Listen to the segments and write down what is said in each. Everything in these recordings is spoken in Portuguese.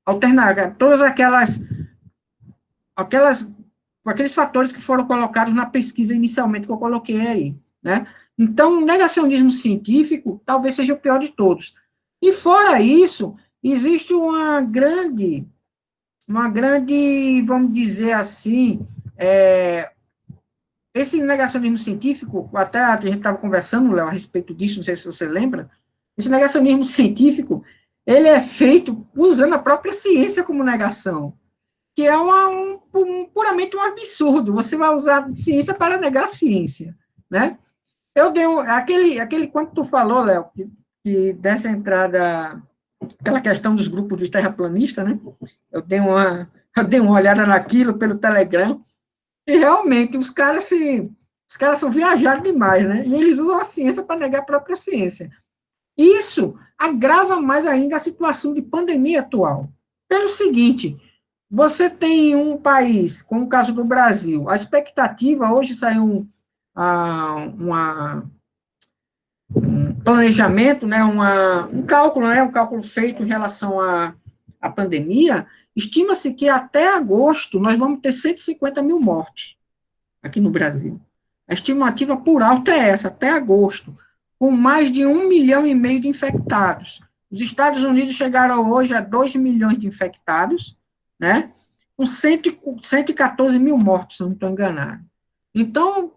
alternar todas aqueles fatores que foram colocados na pesquisa inicialmente que eu coloquei aí, né? Então, o negacionismo científico talvez seja o pior de todos. E fora isso, existe vamos dizer assim, esse negacionismo científico, até a gente estava conversando, Léo, a respeito disso, não sei se você lembra, esse negacionismo científico, ele é feito usando a própria ciência como negação, que é puramente um absurdo. Você vai usar a ciência para negar a ciência, né? Eu dei quando tu falou, Léo, que dessa entrada, aquela questão dos grupos de terraplanistas, né? Eu dei uma olhada naquilo pelo Telegram, e realmente os caras são viajados demais, né? E eles usam a ciência para negar a própria ciência. Isso agrava mais ainda a situação de pandemia atual. Pelo seguinte, você tem um país, como o caso do Brasil, a expectativa, hoje saiu um planejamento, né, um cálculo feito em relação à pandemia, estima-se que até agosto nós vamos ter 150 mil mortos aqui no Brasil. A estimativa por alto é essa, até agosto, com mais de 1,5 milhão de infectados. Os Estados Unidos chegaram hoje a 2 milhões de infectados, né? Com 114 mil mortos, se não estou enganado. Então,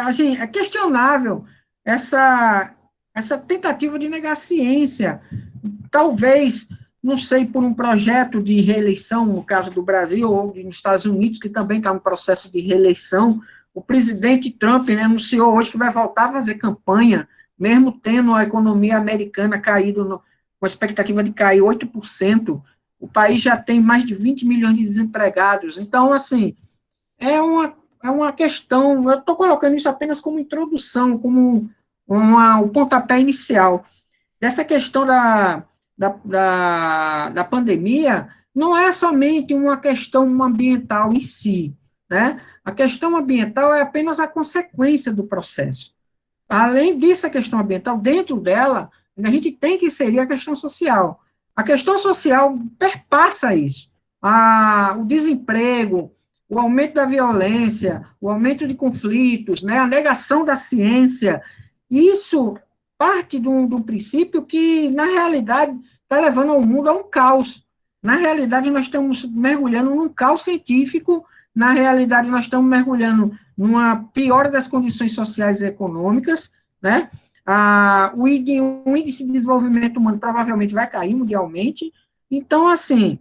assim, é questionável essa tentativa de negar a ciência. Talvez, não sei, por um projeto de reeleição, no caso do Brasil, ou dos Estados Unidos, que também está em processo de reeleição. O presidente Trump, né, anunciou hoje que vai voltar a fazer campanha, mesmo tendo a economia americana caído, com a expectativa de cair 8%. O país já tem mais de 20 milhões de desempregados. Então, assim, é uma, é uma questão, eu estou colocando isso apenas como introdução, como o pontapé inicial. Dessa questão da pandemia, não é somente uma questão ambiental em si, né? A questão ambiental é apenas a consequência do processo. Além dessa questão ambiental, dentro dela, a gente tem que inserir a questão social. A questão social perpassa isso. O desemprego, o aumento da violência, o aumento de conflitos, né, a negação da ciência, isso parte de um princípio que, na realidade, está levando o mundo a um caos. Na realidade, nós estamos mergulhando num caos científico, na realidade, nós estamos mergulhando numa piora das condições sociais e econômicas, né? O índice de desenvolvimento humano provavelmente vai cair mundialmente. Então, assim,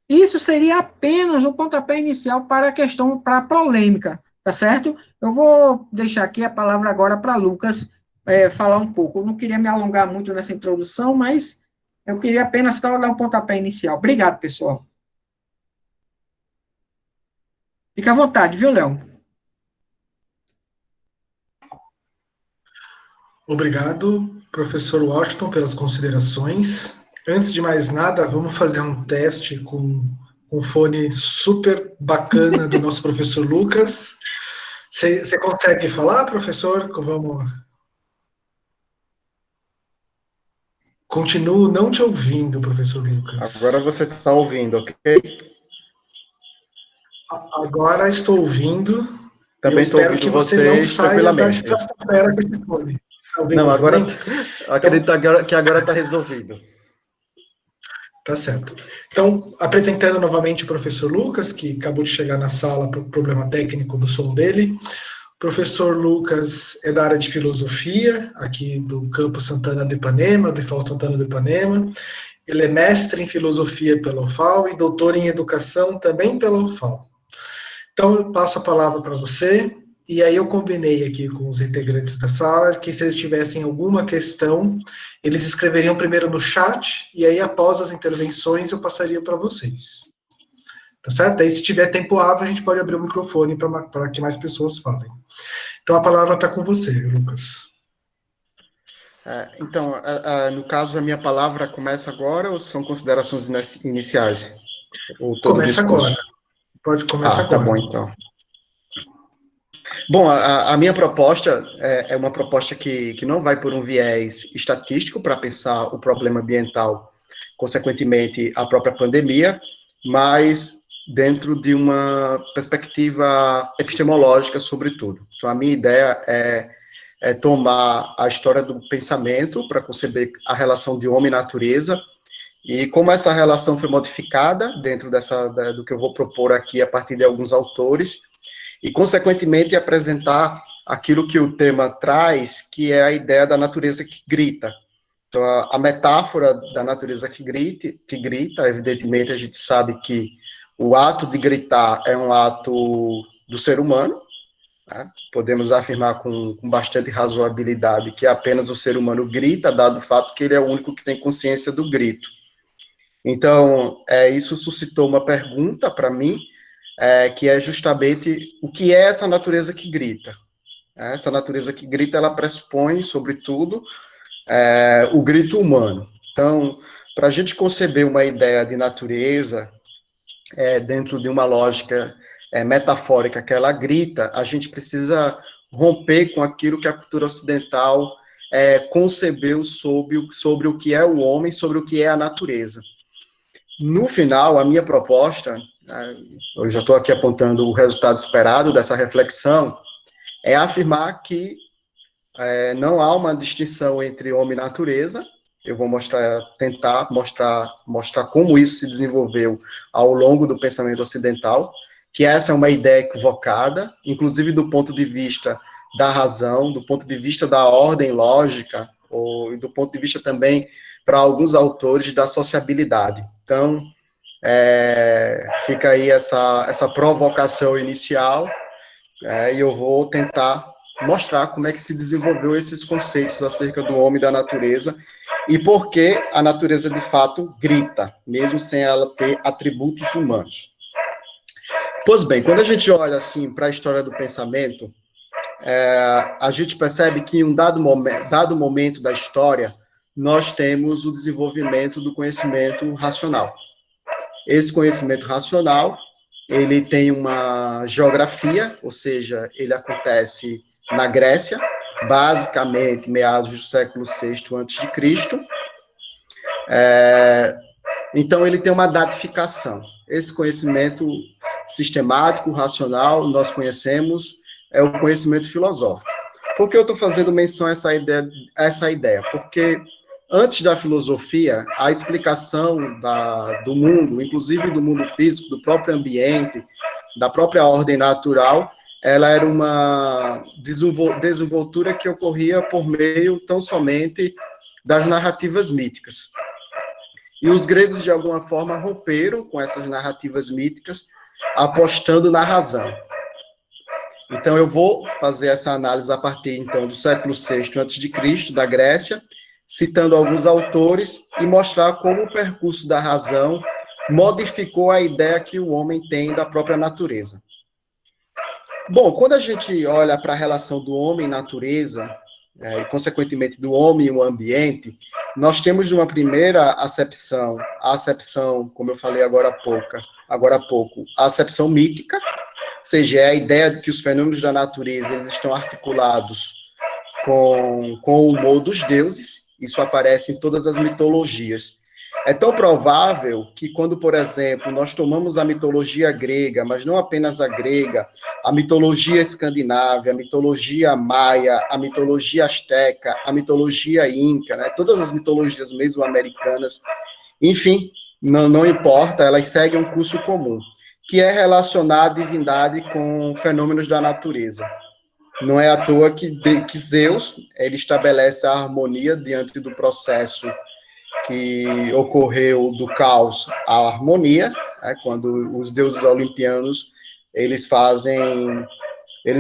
isso seria apenas o pontapé inicial para a questão, para a polêmica, tá certo? Eu vou deixar aqui a palavra agora para Lucas falar um pouco. Eu não queria me alongar muito nessa introdução, mas eu queria apenas só dar um pontapé inicial. Obrigado, pessoal. Fica à vontade, viu, Léo? Obrigado, professor Washington, pelas considerações. Antes de mais nada, vamos fazer um teste com um fone super bacana do nosso professor Lucas. Você consegue falar, professor? Vamos. Continuo não te ouvindo, professor Lucas. Agora você está ouvindo, ok? Agora estou ouvindo. Também estou ouvindo que você não saia tranquilamente. da estratosfera com esse fone. Não, agora acredito que agora está resolvido. Tá certo. Então, apresentando novamente o professor Lucas, que acabou de chegar na sala por problema técnico do som dele. O professor Lucas é da área de filosofia, aqui do campus Santana do Ipanema, do IFAL Santana do Ipanema. Ele é mestre em filosofia pela UFAL e doutor em educação também pela UFAL. Então, eu passo a palavra para você, e aí eu combinei aqui com os integrantes da sala que se eles tivessem alguma questão, eles escreveriam primeiro no chat, e aí após as intervenções eu passaria para vocês. Tá certo? Aí se tiver tempo hábil, a gente pode abrir o microfone para que mais pessoas falem. Então a palavra está com você, Lucas. Então, no caso, a minha palavra começa agora ou são considerações iniciais? Ou todo começa discurso? Agora. Pode começar agora. Tá bom, então. Bom, a minha proposta é uma proposta que não vai por um viés estatístico para pensar o problema ambiental consequentemente, a própria pandemia, mas dentro de uma perspectiva epistemológica, sobretudo. Então, a minha ideia é tomar a história do pensamento para conceber a relação de homem e natureza, e como essa relação foi modificada dentro do que eu vou propor aqui a partir de alguns autores, e, consequentemente, apresentar aquilo que o tema traz, que é a ideia da natureza que grita. Então, a metáfora da natureza que grita, evidentemente, a gente sabe que o ato de gritar é um ato do ser humano, né? Podemos afirmar com bastante razoabilidade que apenas o ser humano grita, dado o fato que ele é o único que tem consciência do grito. Então, isso suscitou uma pergunta para mim, que é justamente o que é essa natureza que grita. Essa natureza que grita, ela pressupõe, sobretudo, o grito humano. Então, para a gente conceber uma ideia de natureza, dentro de uma lógica metafórica que ela grita, a gente precisa romper com aquilo que a cultura ocidental concebeu sobre o que é o homem, sobre o que é a natureza. No final, a minha proposta, eu já estou aqui apontando o resultado esperado dessa reflexão, é afirmar que não há uma distinção entre homem e natureza. Eu vou tentar mostrar como isso se desenvolveu ao longo do pensamento ocidental, que essa é uma ideia equivocada, inclusive do ponto de vista da razão, do ponto de vista da ordem lógica, ou do ponto de vista também, para alguns autores, da sociabilidade. Então, fica aí essa provocação inicial, e eu vou tentar mostrar como é que se desenvolveu esses conceitos acerca do homem e da natureza, e por que a natureza, de fato, grita, mesmo sem ela ter atributos humanos. Pois bem, quando a gente olha assim para a história do pensamento, a gente percebe que em um dado momento da história, nós temos o desenvolvimento do conhecimento racional. Esse conhecimento racional, ele tem uma geografia, ou seja, ele acontece na Grécia, basicamente meados do século VI a.C. Então, ele tem uma datificação. Esse conhecimento sistemático, racional, nós conhecemos, é o conhecimento filosófico. Por que eu estou fazendo menção a essa ideia? Porque antes da filosofia, a explicação do mundo, inclusive do mundo físico, do próprio ambiente, da própria ordem natural, ela era uma desenvoltura que ocorria por meio tão somente das narrativas míticas. E os gregos, de alguma forma, romperam com essas narrativas míticas, apostando na razão. Então, eu vou fazer essa análise a partir, então, do século VI a.C., da Grécia, citando alguns autores, e mostrar como o percurso da razão modificou a ideia que o homem tem da própria natureza. Bom, quando a gente olha para a relação do homem e natureza, e, consequentemente, do homem e o ambiente, nós temos, de uma primeira acepção, a acepção, como eu falei agora há pouco, a acepção mítica, ou seja, é a ideia de que os fenômenos da natureza eles estão articulados com o humor dos deuses. Isso aparece em todas as mitologias. É tão provável que quando, por exemplo, nós tomamos a mitologia grega, mas não apenas a grega, a mitologia escandinava, a mitologia maia, a mitologia asteca, a mitologia inca, né? Todas as mitologias mesoamericanas, enfim, não importa, elas seguem um curso comum, que é relacionar a divindade com fenômenos da natureza. Não é à toa que Zeus ele estabelece a harmonia diante do processo que ocorreu do caos à harmonia, né, quando os deuses olimpianos eles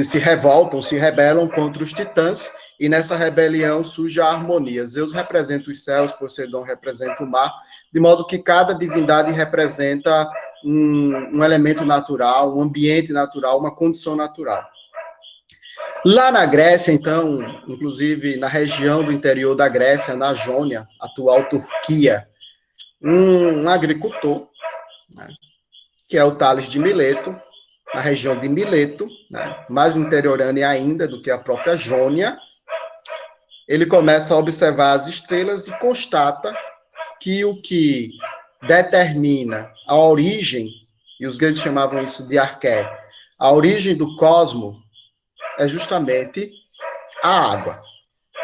se revoltam, se rebelam contra os titãs, e nessa rebelião surge a harmonia. Zeus representa os céus, Poseidon representa o mar, de modo que cada divindade representa um elemento natural, um ambiente natural, uma condição natural. Lá na Grécia, então, inclusive na região do interior da Grécia, na Jônia, atual Turquia, um agricultor, né, que é o Tales de Mileto, na região de Mileto, né, mais interiorânea ainda do que a própria Jônia, ele começa a observar as estrelas e constata que o que determina a origem, e os gregos chamavam isso de arqué, a origem do cosmo é justamente a água.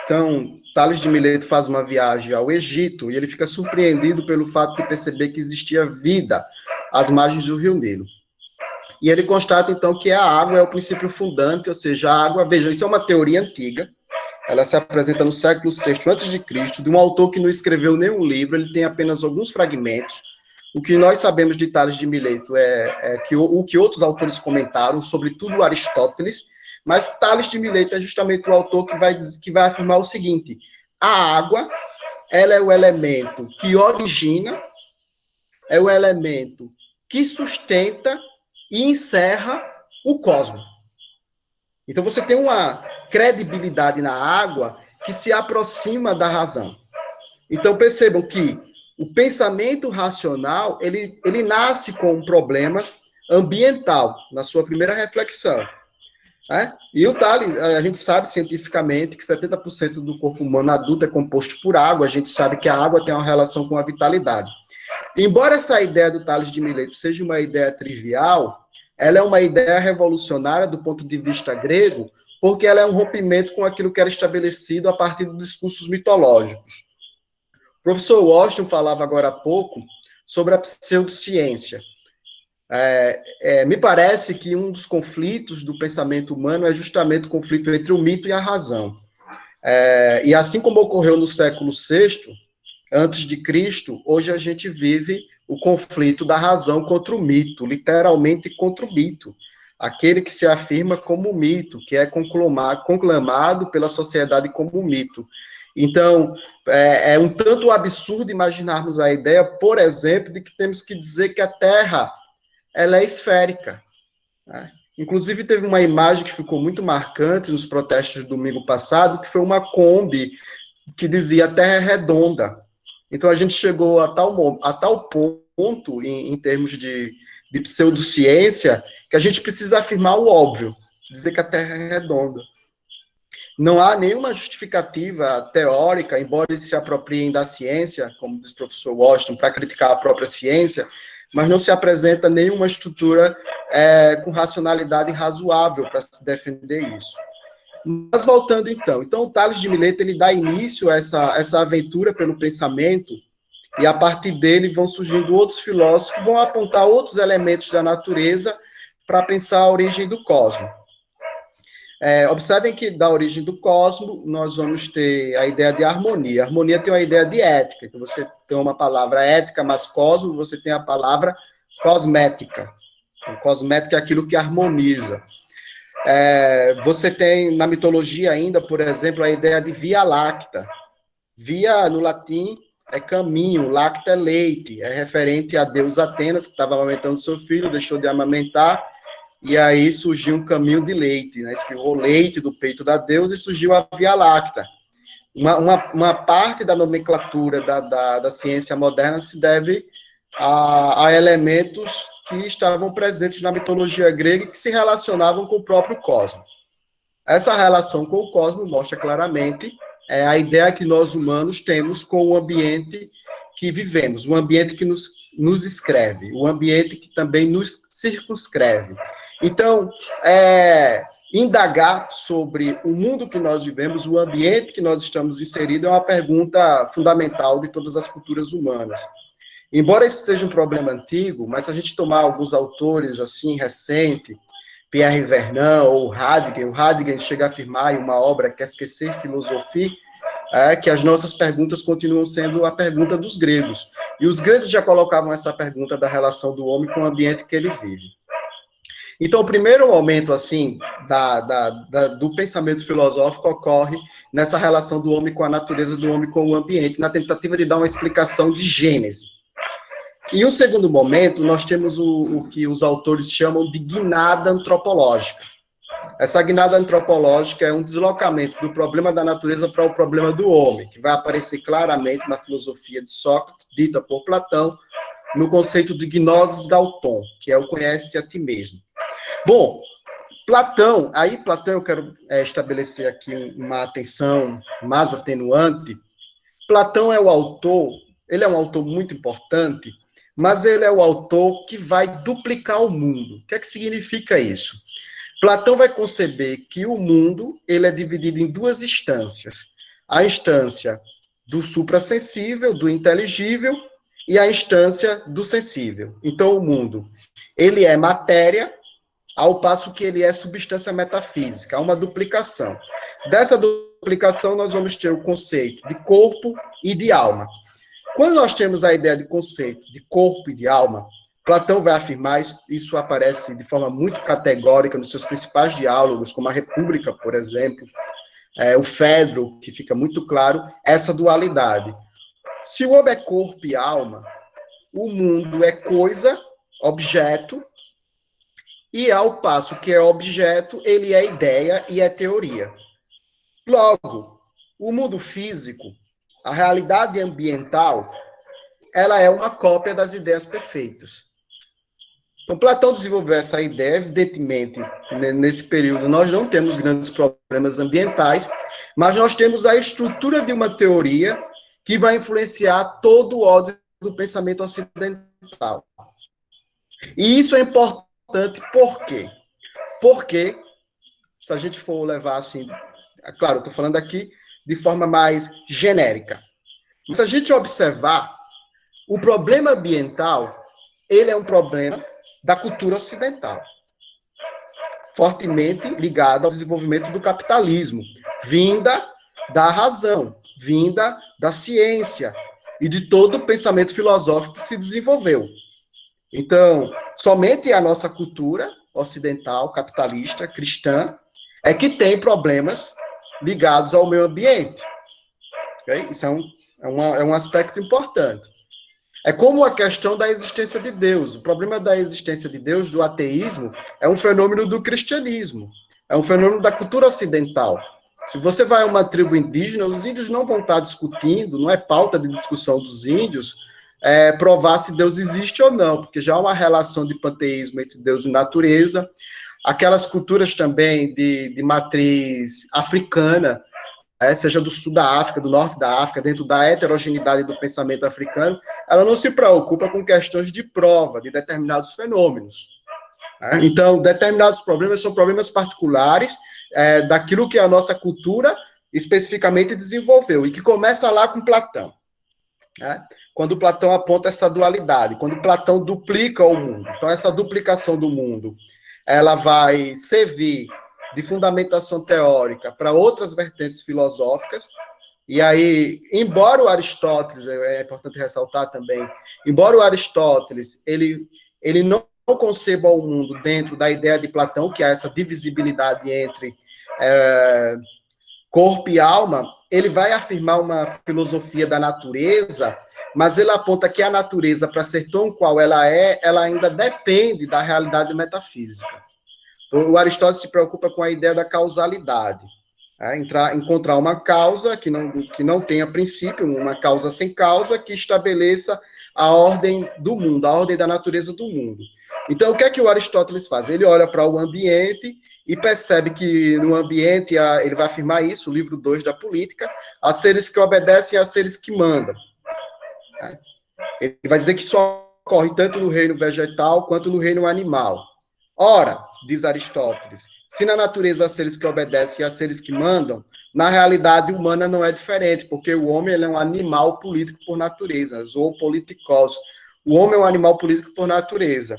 Então, Tales de Mileto faz uma viagem ao Egito e ele fica surpreendido pelo fato de perceber que existia vida às margens do Rio Nilo. E ele constata, então, que a água é o princípio fundante, ou seja, a água, vejam, isso é uma teoria antiga, ela se apresenta no século VI a.C., de um autor que não escreveu nenhum livro, ele tem apenas alguns fragmentos. O que nós sabemos de Tales de Mileto é que o que outros autores comentaram, sobretudo Aristóteles, mas Tales de Mileto é justamente o autor que vai afirmar o seguinte: a água, ela é o elemento que origina, é o elemento que sustenta e encerra o cosmos. Então você tem uma credibilidade na água que se aproxima da razão. Então percebam que o pensamento racional, ele nasce com um problema ambiental, na sua primeira reflexão. Né? E o Tales, a gente sabe cientificamente que 70% do corpo humano adulto é composto por água, a gente sabe que a água tem uma relação com a vitalidade. Embora essa ideia do Tales de Mileto seja uma ideia trivial, ela é uma ideia revolucionária do ponto de vista grego, porque ela é um rompimento com aquilo que era estabelecido a partir dos discursos mitológicos. O professor Washington falava agora há pouco sobre a pseudociência. Me parece que um dos conflitos do pensamento humano é justamente o conflito entre o mito e a razão. E assim como ocorreu no século VI, antes de Cristo, hoje a gente vive o conflito da razão contra o mito, literalmente contra o mito. Aquele que se afirma como mito, que é conclamado pela sociedade como mito. Então, é um tanto absurdo imaginarmos a ideia, por exemplo, de que temos que dizer que a Terra ela é esférica. Né? Inclusive, teve uma imagem que ficou muito marcante nos protestos de domingo passado, que foi uma Kombi que dizia a Terra é redonda. Então, a gente chegou a tal ponto, em termos de pseudociência, que a gente precisa afirmar o óbvio, dizer que a Terra é redonda. Não há nenhuma justificativa teórica, embora eles se apropriem da ciência, como diz o professor Washington, para criticar a própria ciência, mas não se apresenta nenhuma estrutura com racionalidade razoável para se defender isso. Mas voltando então, o Tales de Mileto ele dá início a essa aventura pelo pensamento, e a partir dele vão surgindo outros filósofos que vão apontar outros elementos da natureza para pensar a origem do cosmos. Observem que da origem do cosmos nós vamos ter a ideia de harmonia. A harmonia tem uma ideia de ética, que você tem uma palavra ética, mas cosmos, você tem a palavra cosmética. Então, cosmética é aquilo que harmoniza. Você tem na mitologia ainda, por exemplo, a ideia de Via Láctea. Via, no latim, é caminho, láctea é leite, é referente a Deus Atenas, que estava amamentando seu filho, deixou de amamentar, e aí surgiu um caminho de leite, né? Espirrou leite do peito da deusa e surgiu a Via Láctea. Uma parte da nomenclatura da ciência moderna se deve a elementos que estavam presentes na mitologia grega e que se relacionavam com o próprio cosmos. Essa relação com o cosmos mostra claramente a ideia que nós humanos temos com o ambiente que vivemos, o ambiente que nos escreve, o ambiente que também nos circunscreve. Então, indagar sobre o mundo que nós vivemos, o ambiente que nós estamos inseridos, é uma pergunta fundamental de todas as culturas humanas. Embora esse seja um problema antigo, mas se a gente tomar alguns autores assim recente, Pierre Vernant ou Heidegger, o Heidegger chega a afirmar em uma obra que é Esquecer Filosofia, que as nossas perguntas continuam sendo a pergunta dos gregos. E os gregos já colocavam essa pergunta da relação do homem com o ambiente que ele vive. Então, o primeiro momento, assim, do pensamento filosófico ocorre nessa relação do homem com a natureza, do homem com o ambiente, na tentativa de dar uma explicação de Gênese. E um segundo momento, nós temos o que os autores chamam de guinada antropológica. Essa guinada antropológica é um deslocamento do problema da natureza para o problema do homem, que vai aparecer claramente na filosofia de Sócrates, dita por Platão, no conceito de gnosis galton, que é o conhece-te a ti mesmo. Bom, Platão eu quero estabelecer aqui uma atenção mais atenuante. Platão é o autor, ele é um autor muito importante, mas ele é o autor que vai duplicar o mundo. O que é que significa isso? Platão vai conceber que o mundo ele é dividido em duas instâncias. A instância do suprassensível, do inteligível, e a instância do sensível. Então, o mundo, ele é matéria, ao passo que ele é substância metafísica, há uma duplicação. Dessa duplicação, nós vamos ter o conceito de corpo e de alma. Quando nós temos a ideia de conceito de corpo e de alma, Platão vai afirmar, isso aparece de forma muito categórica nos seus principais diálogos, como a República, por exemplo, o Fedro, que fica muito claro, essa dualidade. Se o homem é corpo e alma, o mundo é coisa, objeto, e ao passo que é objeto, ele é ideia e é teoria. Logo, o mundo físico, a realidade ambiental, ela é uma cópia das ideias perfeitas. Então, Platão desenvolveu essa ideia, evidentemente, nesse período nós não temos grandes problemas ambientais, mas nós temos a estrutura de uma teoria que vai influenciar todo o ordem do pensamento ocidental. E isso é importante por quê? Porque, se a gente for levar assim, claro, eu estou falando aqui de forma mais genérica, mas se a gente observar, o problema ambiental, ele é um problema da cultura ocidental, fortemente ligado ao desenvolvimento do capitalismo, vinda da razão, vinda da ciência e de todo o pensamento filosófico que se desenvolveu. Então, somente a nossa cultura ocidental, capitalista, cristã, é que tem problemas ligados ao meio ambiente. Okay? Isso é um aspecto importante. É como a questão da existência de Deus. O problema da existência de Deus, do ateísmo, é um fenômeno do cristianismo. É um fenômeno da cultura ocidental. Se você vai a uma tribo indígena, os índios não vão estar discutindo, não é pauta de discussão dos índios, provar se Deus existe ou não, porque já há uma relação de panteísmo entre Deus e natureza. Aquelas culturas também de matriz africana, seja do sul da África, do norte da África, dentro da heterogeneidade do pensamento africano, ela não se preocupa com questões de prova de determinados fenômenos. Então, determinados problemas são problemas particulares daquilo que a nossa cultura especificamente desenvolveu, e que começa lá com Platão. Quando Platão aponta essa dualidade, quando Platão duplica o mundo. Então, essa duplicação do mundo, ela vai servir de fundamentação teórica para outras vertentes filosóficas, e aí, embora o Aristóteles, é importante ressaltar também, embora o Aristóteles, ele não conceba o mundo dentro da ideia de Platão, que é essa divisibilidade entre corpo e alma, ele vai afirmar uma filosofia da natureza, mas ele aponta que a natureza, para ser tão qual ela é, ela ainda depende da realidade metafísica. O Aristóteles se preocupa com a ideia da causalidade. Encontrar uma causa que não tenha princípio, uma causa sem causa, que estabeleça a ordem do mundo, a ordem da natureza do mundo. Então, o que é que o Aristóteles faz? Ele olha para o ambiente e percebe que no ambiente, ele vai afirmar isso, o livro 2 da Política, há seres que obedecem e há seres que mandam. Ele vai dizer que isso ocorre tanto no reino vegetal quanto no reino animal. Ora, diz Aristóteles, se na natureza há seres que obedecem e há seres que mandam, na realidade humana não é diferente, porque o homem ele é um animal político por natureza, zoopolitikos. O homem é um animal político por natureza.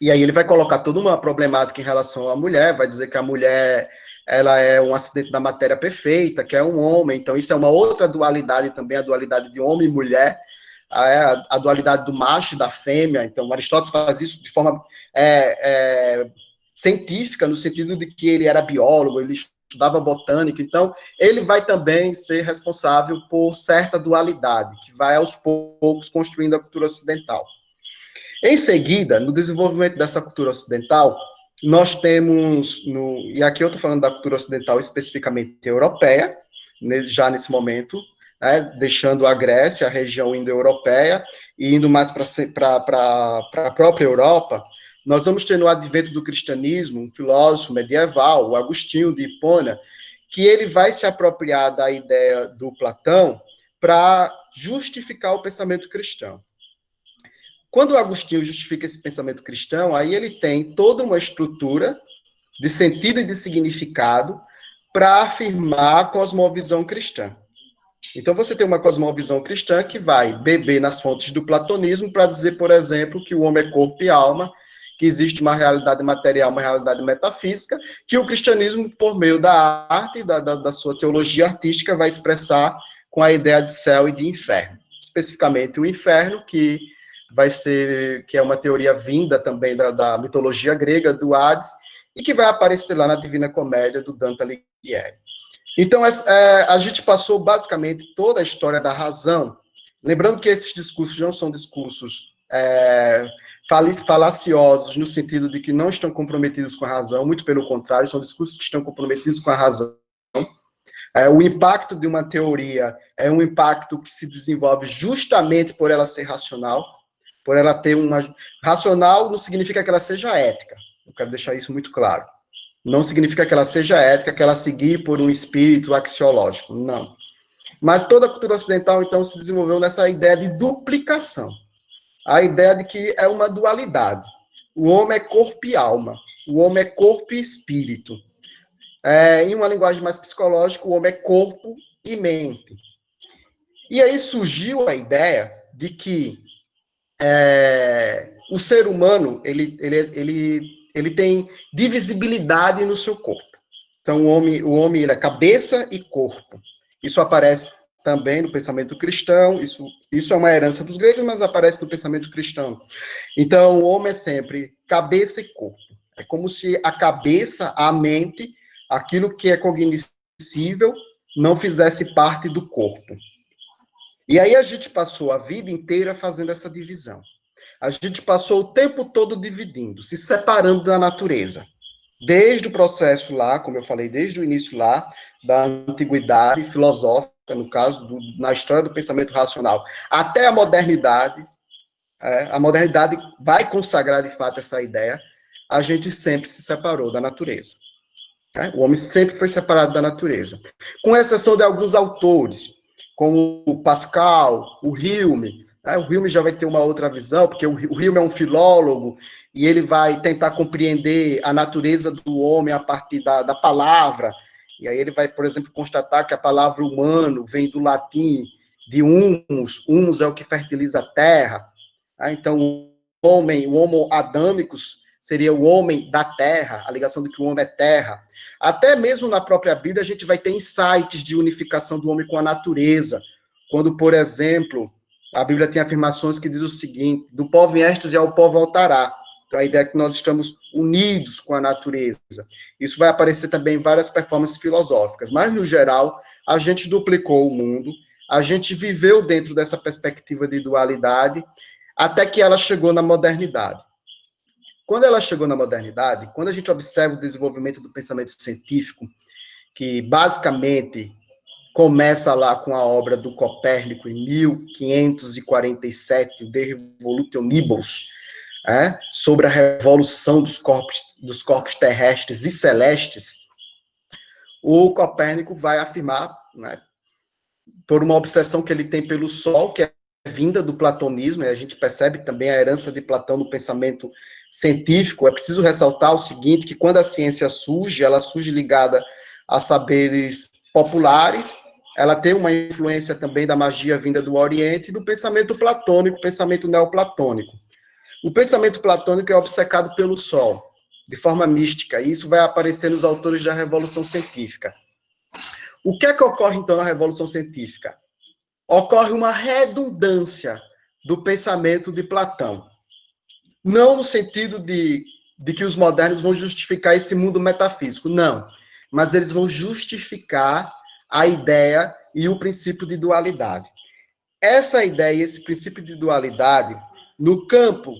E aí ele vai colocar toda uma problemática em relação à mulher, vai dizer que a mulher ela é um acidente da matéria perfeita, que é um homem, então isso é uma outra dualidade também, a dualidade de homem e mulher, a dualidade do macho e da fêmea. Então, Aristóteles faz isso de forma científica, no sentido de que ele era biólogo, ele estudava botânica, então ele vai também ser responsável por certa dualidade, que vai aos poucos construindo a cultura ocidental. Em seguida, no desenvolvimento dessa cultura ocidental, nós temos, e aqui eu estou falando da cultura ocidental especificamente europeia, já nesse momento, deixando a Grécia, a região indo-europeia, e indo mais para a própria Europa, nós vamos ter no advento do cristianismo um filósofo medieval, o Agostinho de Hipona, que ele vai se apropriar da ideia do Platão para justificar o pensamento cristão. Quando Agostinho justifica esse pensamento cristão, aí ele tem toda uma estrutura de sentido e de significado para afirmar a cosmovisão cristã. Então, você tem uma cosmovisão cristã que vai beber nas fontes do platonismo para dizer, por exemplo, que o homem é corpo e alma, que existe uma realidade material, uma realidade metafísica, que o cristianismo, por meio da arte, da sua teologia artística, vai expressar com a ideia de céu e de inferno. Especificamente o inferno, que é uma teoria vinda também da mitologia grega, do Hades, e que vai aparecer lá na Divina Comédia, do Dante Alighieri. Então, a gente passou basicamente toda a história da razão, lembrando que esses discursos não são discursos falaciosos, no sentido de que não estão comprometidos com a razão, muito pelo contrário, são discursos que estão comprometidos com a razão. O impacto de uma teoria é um impacto que se desenvolve justamente por ela ser racional, por ela ter uma... Racional não significa que ela seja ética, eu quero deixar isso muito claro. Não significa que ela seja ética, que ela seguir por um espírito axiológico, não. Mas toda a cultura ocidental, então, se desenvolveu nessa ideia de duplicação. A ideia de que é uma dualidade. O homem é corpo e alma. O homem é corpo e espírito. Em uma linguagem mais psicológica, o homem é corpo e mente. E aí surgiu a ideia de que o ser humano, ele tem divisibilidade no seu corpo. Então, o homem ele é cabeça e corpo. Isso aparece também no pensamento cristão, isso é uma herança dos gregos, mas aparece no pensamento cristão. Então, o homem é sempre cabeça e corpo. É como se a cabeça, a mente, aquilo que é cognoscível, não fizesse parte do corpo. E aí a gente passou a vida inteira fazendo essa divisão. A gente passou o tempo todo dividindo, se separando da natureza. Desde o processo lá, como eu falei, desde o início lá, da antiguidade filosófica, no caso, na história do pensamento racional, até a modernidade vai consagrar, de fato, essa ideia, a gente sempre se separou da natureza. O homem sempre foi separado da natureza. Com exceção de alguns autores, como o Pascal, o Hume. O Hume já vai ter uma outra visão, porque o Hume é um filólogo, e ele vai tentar compreender a natureza do homem a partir da palavra. E aí ele vai, por exemplo, constatar que a palavra humano vem do latim de humus. Humus é o que fertiliza a terra. Então, o homo adâmicos seria o homem da terra, a ligação de que o homem é terra. Até mesmo na própria Bíblia, a gente vai ter insights de unificação do homem com a natureza. Quando, por exemplo, a Bíblia tem afirmações que diz o seguinte: do pó viestes e ao pó voltará. Então, a ideia é que nós estamos unidos com a natureza. Isso vai aparecer também em várias performances filosóficas. Mas, no geral, a gente duplicou o mundo, a gente viveu dentro dessa perspectiva de dualidade, até que ela chegou na modernidade. Quando ela chegou na modernidade, quando a gente observa o desenvolvimento do pensamento científico, que basicamente começa lá com a obra do Copérnico em 1547, o De Revolutionibus, sobre a revolução dos corpos terrestres e celestes, o Copérnico vai afirmar, por uma obsessão que ele tem pelo Sol, que é vinda do platonismo, e a gente percebe também a herança de Platão no pensamento científico. É preciso ressaltar o seguinte, que quando a ciência surge, ela surge ligada a saberes populares, ela tem uma influência também da magia vinda do Oriente e do pensamento platônico, pensamento neoplatônico. O pensamento platônico é obcecado pelo Sol, de forma mística, e isso vai aparecer nos autores da Revolução Científica. O que é que ocorre, então, na Revolução Científica? Ocorre uma redundância do pensamento de Platão. Não no sentido de que os modernos vão justificar esse mundo metafísico, não. Mas eles vão justificar a ideia e o princípio de dualidade. Essa ideia e esse princípio de dualidade, no campo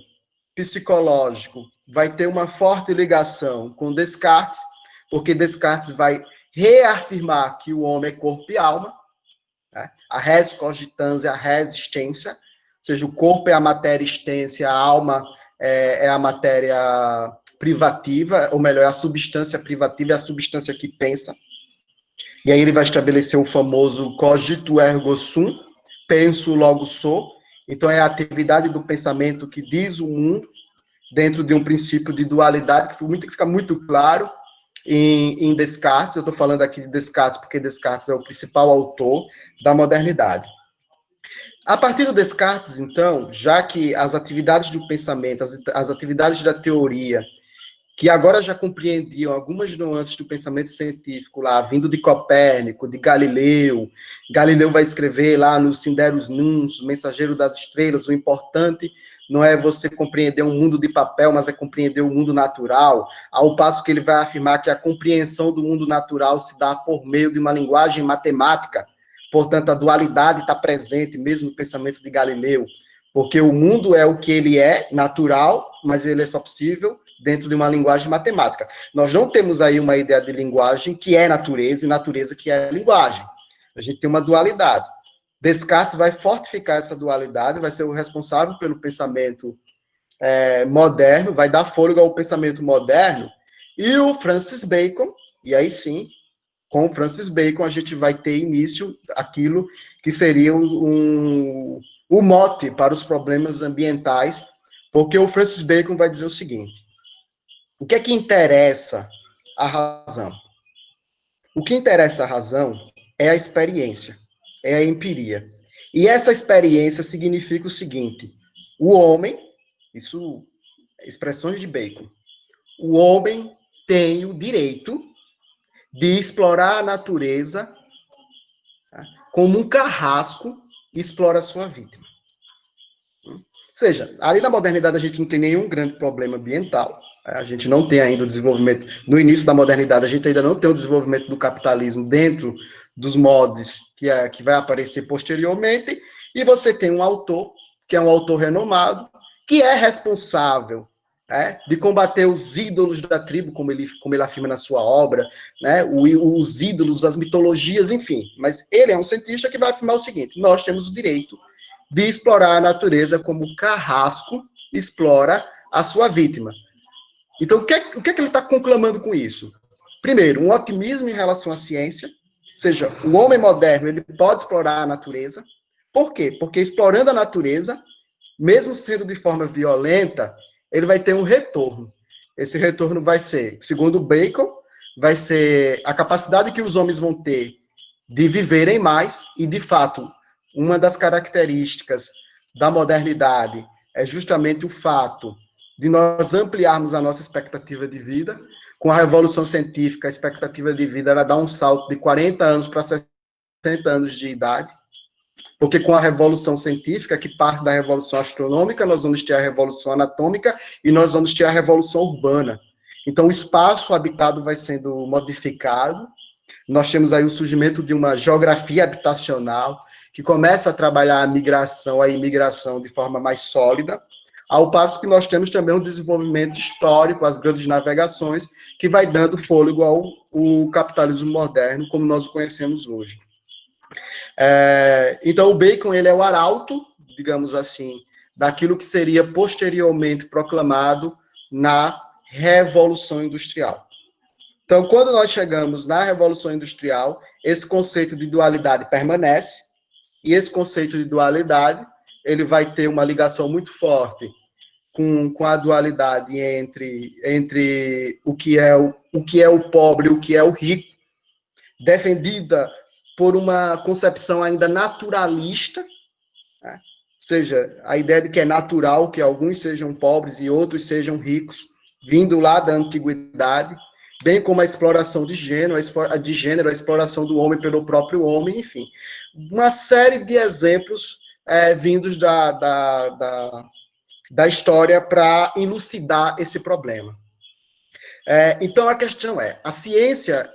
psicológico, vai ter uma forte ligação com Descartes, porque Descartes vai reafirmar que o homem é corpo e alma, a res cogitans e a res extensa, ou seja, o corpo é a matéria extensa, a alma é a matéria privativa, ou melhor, é a substância privativa, é a substância que pensa. E aí ele vai estabelecer o famoso cogito ergo sum, penso, logo sou. Então, é a atividade do pensamento que diz o mundo, dentro de um princípio de dualidade, que fica muito claro em Descartes. Eu estou falando aqui de Descartes, porque Descartes é o principal autor da modernidade. A partir do Descartes, então, já que as atividades do pensamento, as atividades da teoria, que agora já compreendiam algumas nuances do pensamento científico lá, vindo de Copérnico, de Galileu. Galileu vai escrever lá no Sinderus Nuns, Mensageiro das Estrelas, o importante não é você compreender um mundo de papel, mas é compreender o mundo natural, ao passo que ele vai afirmar que a compreensão do mundo natural se dá por meio de uma linguagem matemática. Portanto, a dualidade está presente mesmo no pensamento de Galileu, porque o mundo é o que ele é, natural, mas ele é só possível dentro de uma linguagem matemática. Nós não temos aí uma ideia de linguagem que é natureza e natureza que é linguagem. A gente tem uma dualidade. Descartes vai fortificar essa dualidade, vai ser o responsável pelo pensamento moderno, vai dar fôlego ao pensamento moderno, e o Francis Bacon, e aí sim, com o Francis Bacon, a gente vai ter início aquilo que seria o mote para os problemas ambientais, porque o Francis Bacon vai dizer o seguinte: o que é que interessa a razão? O que interessa a razão é a experiência, é a empiria. E essa experiência significa o seguinte: o homem, isso expressões de Bacon, o homem tem o direito de explorar a natureza, tá, como um carrasco explora a sua vítima. Ou seja, ali na modernidade a gente não tem nenhum grande problema ambiental, a gente não tem ainda o desenvolvimento, no início da modernidade a gente ainda não tem o desenvolvimento do capitalismo dentro dos moldes que vai aparecer posteriormente, e você tem um autor, que é um autor renomado, que é responsável de combater os ídolos da tribo, como ele afirma na sua obra, né, os ídolos, as mitologias, enfim. Mas ele é um cientista que vai afirmar o seguinte: nós temos o direito de explorar a natureza como o carrasco explora a sua vítima. Então, o que é que ele está conclamando com isso? Primeiro, um otimismo em relação à ciência, ou seja, o homem moderno ele pode explorar a natureza. Por quê? Porque explorando a natureza, mesmo sendo de forma violenta, ele vai ter um retorno. Esse retorno vai ser, segundo Bacon, vai ser a capacidade que os homens vão ter de viverem mais, e, de fato, uma das características da modernidade é justamente o fato de nós ampliarmos a nossa expectativa de vida. Com a revolução científica, a expectativa de vida ela dá um salto de 40 anos para 60 anos de idade, porque com a revolução científica, que parte da revolução astronômica, nós vamos ter a revolução anatômica e nós vamos ter a revolução urbana. Então, o espaço habitado vai sendo modificado, nós temos aí o surgimento de uma geografia habitacional, que começa a trabalhar a imigração de forma mais sólida, ao passo que nós temos também um desenvolvimento histórico, as grandes navegações, que vai dando fôlego ao capitalismo moderno, como nós o conhecemos hoje. Então, o Bacon ele é o arauto, digamos assim, daquilo que seria posteriormente proclamado na Revolução Industrial. Então, quando nós chegamos na Revolução Industrial, esse conceito de dualidade permanece, e esse conceito de dualidade ele vai ter uma ligação muito forte com a dualidade entre o que é o pobre e o que é o rico, defendida por uma concepção ainda naturalista, né? Ou seja, a ideia de que é natural que alguns sejam pobres e outros sejam ricos, vindo lá da antiguidade, bem como a exploração de gênero, a exploração do homem pelo próprio homem, enfim. Uma série de exemplos vindos da história para elucidar esse problema. Então, a questão é, a ciência,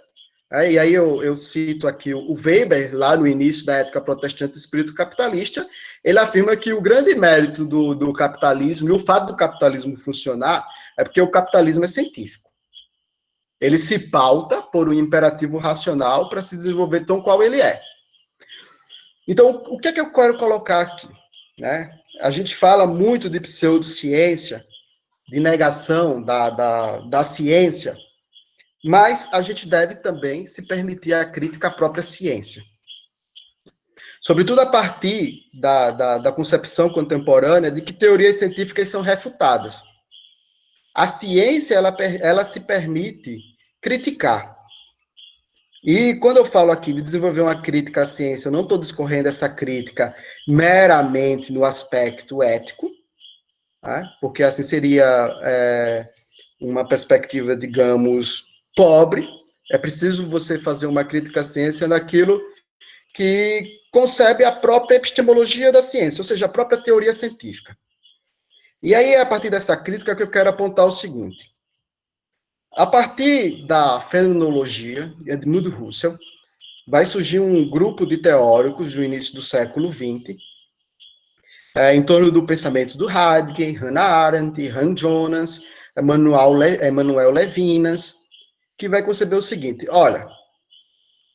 e aí eu cito aqui o Weber, lá no início da Ética Protestante do Espírito Capitalista, ele afirma que o grande mérito do capitalismo, e o fato do capitalismo funcionar, é porque o capitalismo é científico. Ele se pauta por um imperativo racional para se desenvolver tão qual ele é. Então, o que é que eu quero colocar aqui? Né? A gente fala muito de pseudociência, de negação da ciência, mas a gente deve também se permitir a crítica à própria ciência. sobretudo a partir da concepção contemporânea de que teorias científicas são refutadas. A ciência, ela se permite criticar. E quando eu falo aqui de desenvolver uma crítica à ciência, eu não estou discorrendo essa crítica meramente no aspecto ético, né? Porque assim seria uma perspectiva, digamos, pobre. É preciso você fazer uma crítica à ciência naquilo que concebe a própria epistemologia da ciência, ou seja, a própria teoria científica. E aí, é a partir dessa crítica que eu quero apontar o seguinte. A partir da fenomenologia, Edmund Husserl, vai surgir um grupo de teóricos no início do século XX, em torno do pensamento do Heidegger, Hannah Arendt, Han Jonas, Emmanuel Levinas, que vai conceber o seguinte: olha,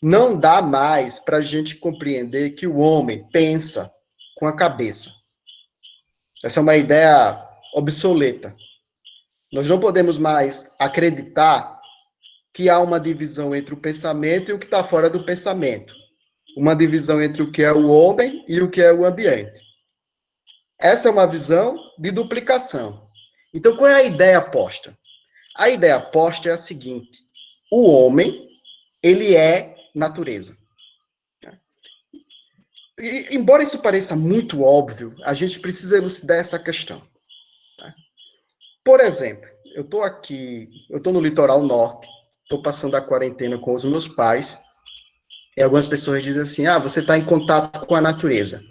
não dá mais para a gente compreender que o homem pensa com a cabeça. Essa é uma ideia obsoleta. Nós não podemos mais acreditar que há uma divisão entre o pensamento e o que está fora do pensamento. Uma divisão entre o que é o homem e o que é o ambiente. Essa é uma visão de duplicação. Então, qual é a ideia posta? A ideia posta é a seguinte: o homem, ele é natureza. E, embora isso pareça muito óbvio, a gente precisa elucidar essa questão. Por exemplo, eu estou no litoral norte, estou passando a quarentena com os meus pais, e algumas pessoas dizem assim: você está em contato com a natureza.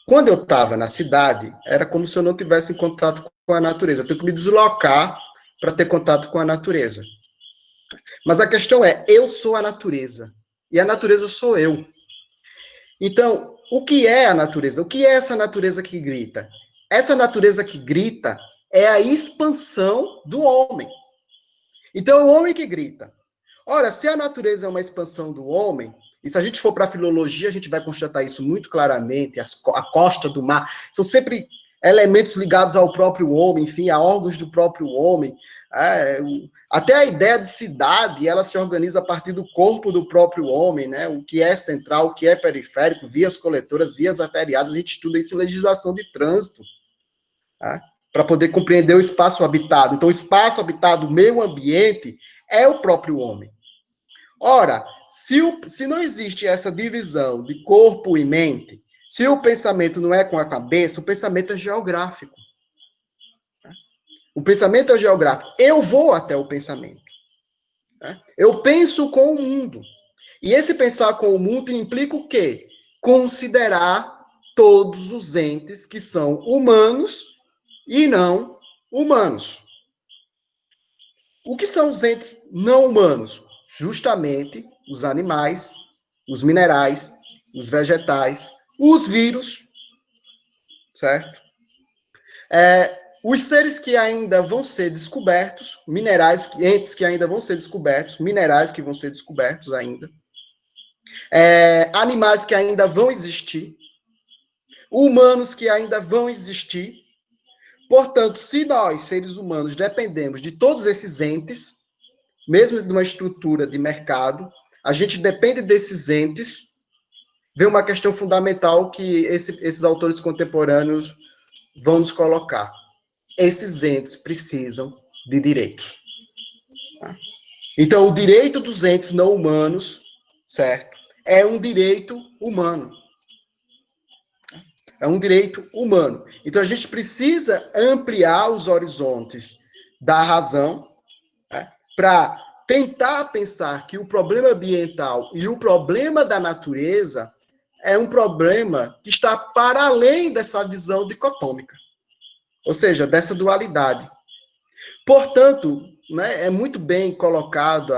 Quando eu estava na cidade, era como se eu não tivesse em contato com a natureza. Eu tenho que me deslocar para ter contato com a natureza. Mas a questão é, eu sou a natureza, e a natureza sou eu. Então, o que é a natureza? O que é essa natureza que grita? Essa natureza que grita é a expansão do homem. Então, é o homem que grita. Ora, se a natureza é uma expansão do homem, e se a gente for para a filologia, a gente vai constatar isso muito claramente, a costa do mar, são sempre elementos ligados ao próprio homem, enfim, a órgãos do próprio homem. Até a ideia de cidade, ela se organiza a partir do corpo do próprio homem, né? O que é central, o que é periférico, vias coletoras, vias arteriais, a gente estuda isso em legislação de trânsito, tá? Para poder compreender o espaço habitado. Então, o espaço habitado, o meio ambiente, é o próprio homem. Ora, se não existe essa divisão de corpo e mente, se o pensamento não é com a cabeça, o pensamento é geográfico. O pensamento é geográfico. Eu vou até o pensamento. Eu penso com o mundo. E esse pensar com o mundo implica o quê? Considerar todos os entes que são humanos e não humanos. O que são os entes não humanos? Justamente os animais, os minerais, os vegetais, os vírus, certo? Os seres que ainda vão ser descobertos, entes que ainda vão ser descobertos, minerais que vão ser descobertos ainda, animais que ainda vão existir, humanos que ainda vão existir. Portanto, se nós, seres humanos, dependemos de todos esses entes, mesmo de uma estrutura de mercado, a gente depende desses entes, vem uma questão fundamental que esses autores contemporâneos vão nos colocar. Esses entes precisam de direitos. Então, o direito dos entes não humanos, certo? É um direito humano. É um direito humano. Então, a gente precisa ampliar os horizontes da razão, né, para tentar pensar que o problema ambiental e o problema da natureza é um problema que está para além dessa visão dicotômica, ou seja, dessa dualidade. Portanto, né, é muito bem colocado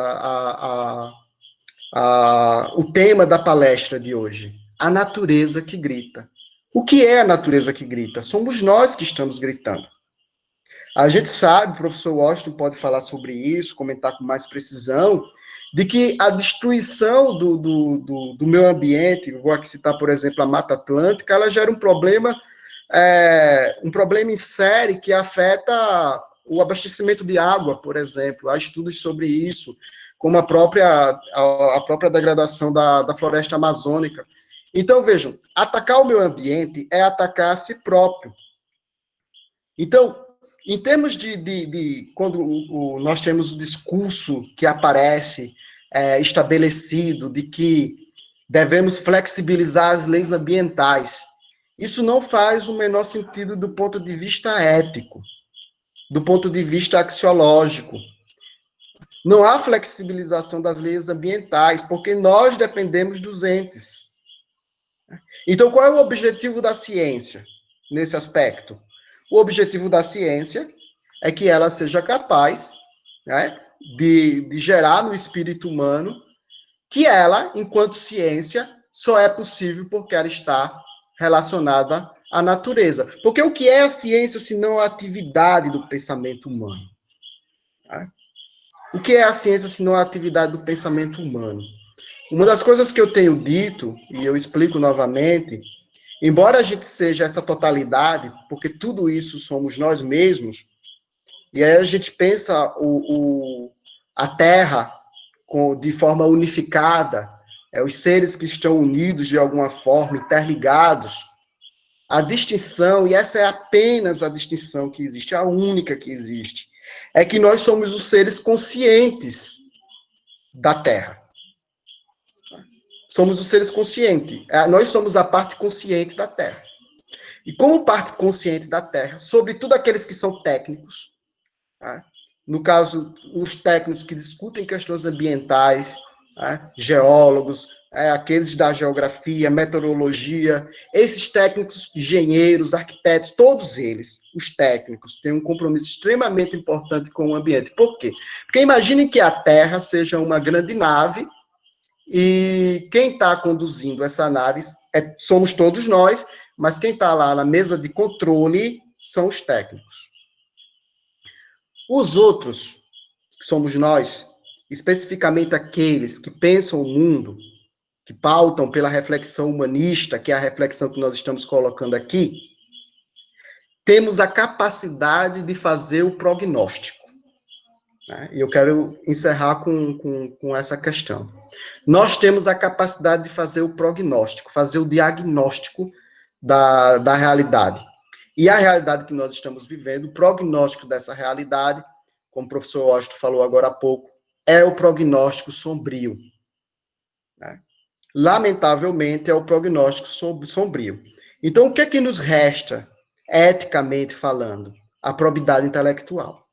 o tema da palestra de hoje, a natureza que grita. O que é a natureza que grita? Somos nós que estamos gritando. A gente sabe, o professor Washington pode falar sobre isso, comentar com mais precisão, de que a destruição do meio ambiente, vou aqui citar, por exemplo, a Mata Atlântica, ela gera um problema em série que afeta o abastecimento de água, por exemplo. Há estudos sobre isso, como a própria degradação da floresta amazônica. Então, vejam, atacar o meio ambiente é atacar a si próprio. Então, em termos quando nós temos o discurso que aparece estabelecido de que devemos flexibilizar as leis ambientais, isso não faz o menor sentido do ponto de vista ético, do ponto de vista axiológico. Não há flexibilização das leis ambientais, porque nós dependemos dos entes. Então, qual é o objetivo da ciência nesse aspecto? O objetivo da ciência é que ela seja capaz, né, de gerar no espírito humano que ela, enquanto ciência, só é possível porque ela está relacionada à natureza. Porque o que é a ciência se não a atividade do pensamento humano? Tá? O que é a ciência se não a atividade do pensamento humano? Uma das coisas que eu tenho dito, e eu explico novamente, embora a gente seja essa totalidade, porque tudo isso somos nós mesmos, e aí a gente pensa a Terra de forma unificada, os seres que estão unidos de alguma forma, interligados, a distinção, e essa é apenas a distinção que existe, a única que existe, é que nós somos os seres conscientes da Terra. Somos os seres conscientes. Nós somos a parte consciente da Terra. E como parte consciente da Terra, sobretudo aqueles que são técnicos, tá? No caso, os técnicos que discutem questões ambientais, tá? Geólogos, aqueles da geografia, meteorologia, esses técnicos, engenheiros, arquitetos, todos eles, os técnicos, têm um compromisso extremamente importante com o ambiente. Por quê? Porque imaginem que a Terra seja uma grande nave e quem está conduzindo essa nave somos todos nós, mas quem está lá na mesa de controle são os técnicos. Os outros, que somos nós, especificamente aqueles que pensam o mundo, que pautam pela reflexão humanista, que é a reflexão que nós estamos colocando aqui, temos a capacidade de fazer o prognóstico. E eu quero encerrar com essa questão. Nós temos a capacidade de fazer o prognóstico, fazer o diagnóstico da realidade. E a realidade que nós estamos vivendo, o prognóstico dessa realidade, como o professor Washington falou agora há pouco, é o prognóstico sombrio. Lamentavelmente, é o prognóstico sombrio. Então, o que é que nos resta, eticamente falando? A probidade intelectual.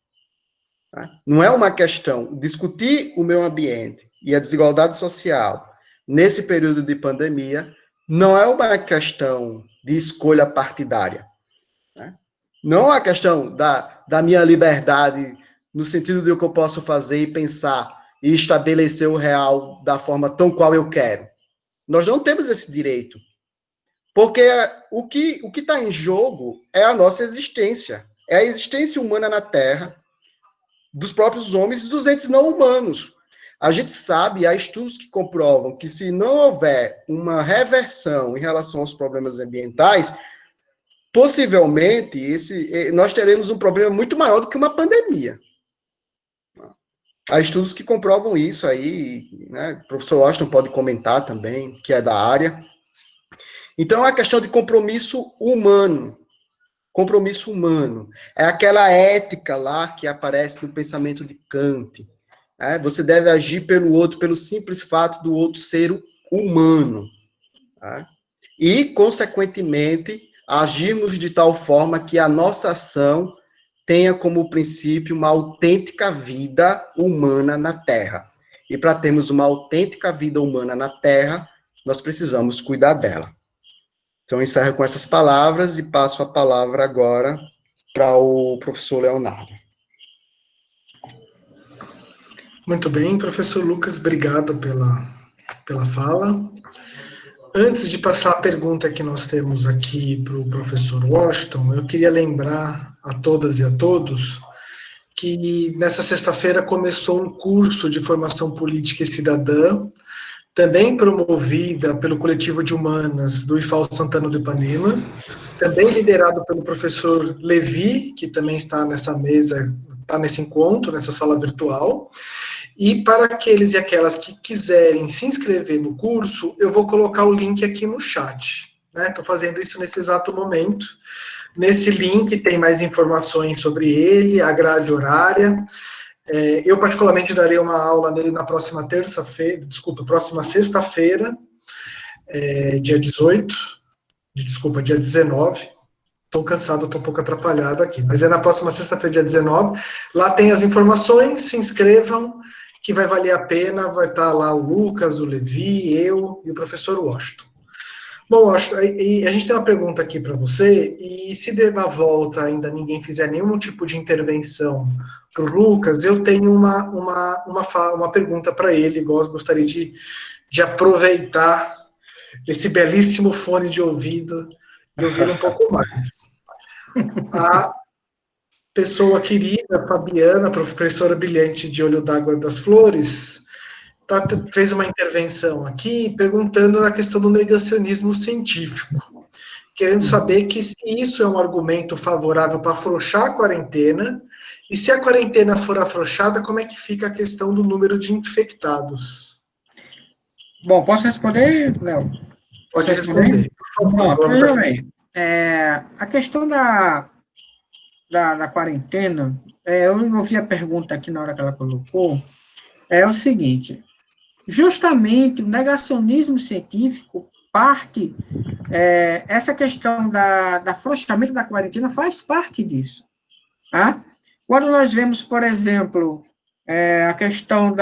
Não é uma questão, discutir o meio ambiente e a desigualdade social nesse período de pandemia não é uma questão de escolha partidária. Não é uma questão da minha liberdade no sentido de o que eu posso fazer e pensar e estabelecer o real da forma tão qual eu quero. Nós não temos esse direito. Porque o que está em jogo é a nossa existência. É a existência humana na Terra, dos próprios homens e dos entes não humanos. A gente sabe, há estudos que comprovam que se não houver uma reversão em relação aos problemas ambientais, possivelmente nós teremos um problema muito maior do que uma pandemia. Há estudos que comprovam isso aí, né? O professor Washington pode comentar também, que é da área. Então, é uma questão de compromisso humano. Compromisso humano. É aquela ética lá que aparece no pensamento de Kant. Você deve agir pelo outro, pelo simples fato do outro ser humano. E, consequentemente, agirmos de tal forma que a nossa ação tenha como princípio uma autêntica vida humana na Terra. E para termos uma autêntica vida humana na Terra, nós precisamos cuidar dela. Então, eu encerro com essas palavras e passo a palavra agora para o professor Leonardo. Muito bem, professor Lucas, obrigado pela fala. Antes de passar a pergunta que nós temos aqui para o professor Washington, eu queria lembrar a todas e a todos que nessa sexta-feira começou um curso de formação política e cidadã, também promovida pelo Coletivo de Humanas do IFAL Santana do Ipanema, também liderado pelo professor Levi, que também está nessa mesa, está nesse encontro, nessa sala virtual, E para aqueles e aquelas que quiserem se inscrever no curso, eu vou colocar o link aqui no chat. Estou fazendo isso nesse exato momento. Nesse link tem mais informações sobre ele, a grade horária. Eu, particularmente, darei uma aula nele na próxima próxima sexta-feira, dia 18, dia 19. Estou cansado, estou um pouco atrapalhado aqui, mas é na próxima sexta-feira, dia 19. Lá tem as informações, se inscrevam, que vai valer a pena. Vai estar lá o Lucas, o Levi, eu e o professor Washington. Bom, Washington, a gente tem uma pergunta aqui para você, e se na volta ainda ninguém fizer nenhum tipo de intervenção para o Lucas, eu tenho uma pergunta para ele. Gostaria de aproveitar esse belíssimo fone de ouvido e ouvir um pouco mais. A pessoa querida, Fabiana, professora brilhante de Olho d'Água das Flores, fez uma intervenção aqui perguntando a questão do negacionismo científico, querendo saber que se isso é um argumento favorável para afrouxar a quarentena, e se a quarentena for afrouxada, como é que fica a questão do número de infectados? Bom, posso responder, Léo? Pode responder, por favor. Veja bem, a questão da quarentena, eu ouvi a pergunta aqui na hora que ela colocou, é o seguinte: justamente o negacionismo científico parte, essa questão da afrouxamento da quarentena faz parte disso. Tá? Quando nós vemos, por exemplo, a questão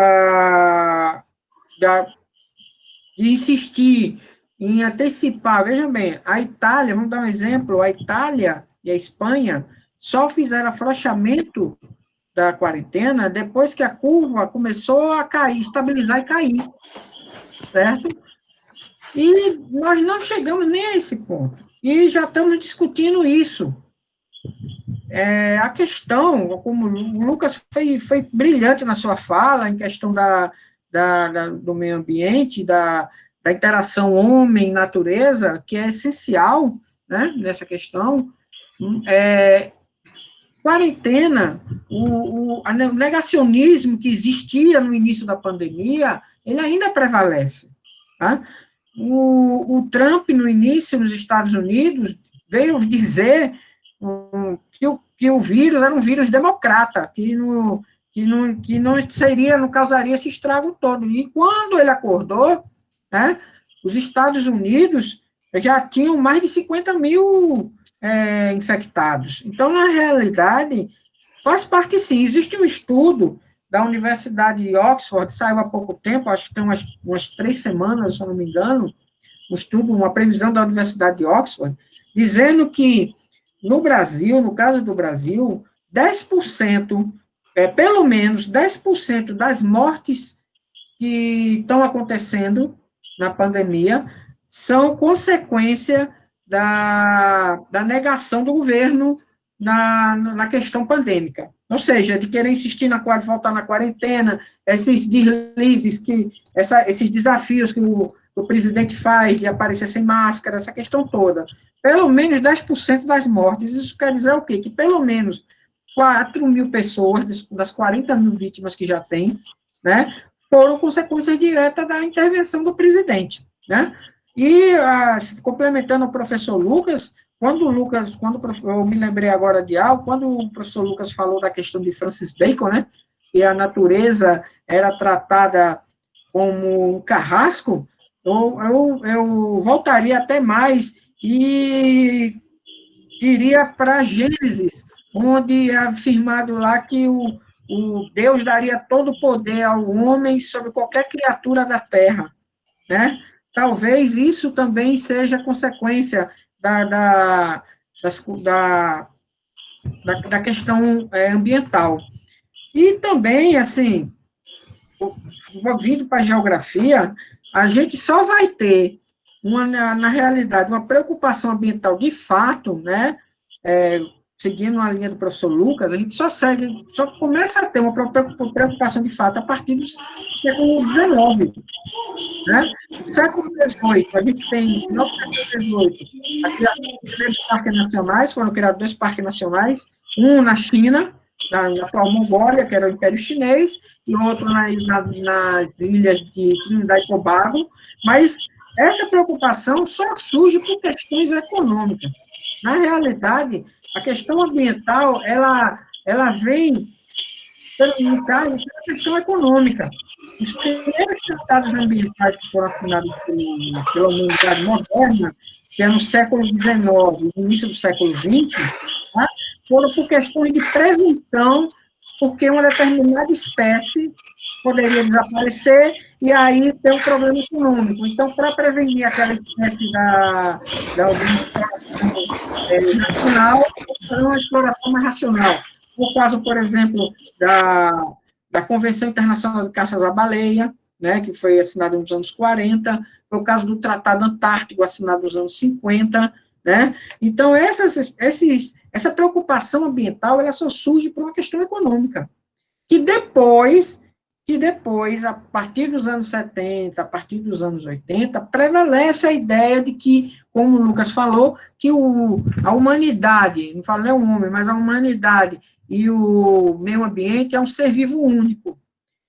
de insistir em antecipar, veja bem, a Itália, vamos dar um exemplo, a Itália e a Espanha só fizeram afrouxamento da quarentena depois que a curva começou a cair, estabilizar e cair, certo? E nós não chegamos nem a esse ponto, e já estamos discutindo isso. A questão, como o Lucas foi brilhante na sua fala, em questão do meio ambiente, da interação homem-natureza, que é essencial, né, nessa questão. Quarentena, o negacionismo que existia no início da pandemia, ele ainda prevalece. Tá? O Trump, no início, nos Estados Unidos, veio dizer que o vírus era um vírus democrata, que não causaria esse estrago todo. E quando ele acordou, né, os Estados Unidos já tinham mais de 50 mil infectados. Então, na realidade, faz parte sim. Existe um estudo da Universidade de Oxford, saiu há pouco tempo, acho que tem umas 3 semanas, se eu não me engano, um estudo, uma previsão da Universidade de Oxford, dizendo que no Brasil, no caso do Brasil, 10%, pelo menos 10% das mortes que estão acontecendo na pandemia são consequência da negação do governo na questão pandêmica. Ou seja, de querer insistir de voltar na quarentena, esses deslizes, esses desafios que o presidente faz de aparecer sem máscara, essa questão toda. Pelo menos 10% das mortes. Isso quer dizer o quê? Que pelo menos 4 mil pessoas, das 40 mil vítimas que já tem, né, foram consequências diretas da intervenção do presidente, né? E, complementando o professor Lucas, eu me lembrei agora de algo, quando o professor Lucas falou da questão de Francis Bacon, né, que a natureza era tratada como um carrasco, eu voltaria até mais e iria para Gênesis, onde é afirmado lá que o Deus daria todo o poder ao homem sobre qualquer criatura da terra, né? Talvez isso também seja consequência da questão ambiental. E também, assim, vindo para a geografia, a gente só vai ter, na realidade, uma preocupação ambiental de fato, né, seguindo a linha do professor Lucas, a gente só começa a ter uma preocupação de fato a partir do século XIX. Né? No século XVIII, a gente tem, no século XVIII, a criação dos primeiros parques nacionais, foram criados 2 parques nacionais, um na China na atual Mongólia, que era o Império Chinês, e outro nas ilhas de Trinidad e Tobago, mas essa preocupação só surge por questões econômicas. Na realidade, a questão ambiental, ela vem, no caso, pela questão econômica. Os primeiros tratados ambientais que foram assinados pela humanidade moderna, que é no século XIX, no início do século XX, tá? Foram por questões de prevenção, porque uma determinada espécie poderia desaparecer e aí ter um problema econômico. Então, para prevenir aquela espécie da exploração nacional, fazer uma exploração mais racional. No caso, por exemplo, da Convenção Internacional de Caças à Baleia, né, que foi assinada nos anos 40, foi o caso do Tratado Antártico, assinado nos anos 50, né? Então, essa preocupação ambiental, ela só surge por uma questão econômica, que depois, a partir dos anos 70, a partir dos anos 80, prevalece a ideia de que, como o Lucas falou, que a humanidade, não falo nem o homem, mas a humanidade e o meio ambiente é um ser vivo único.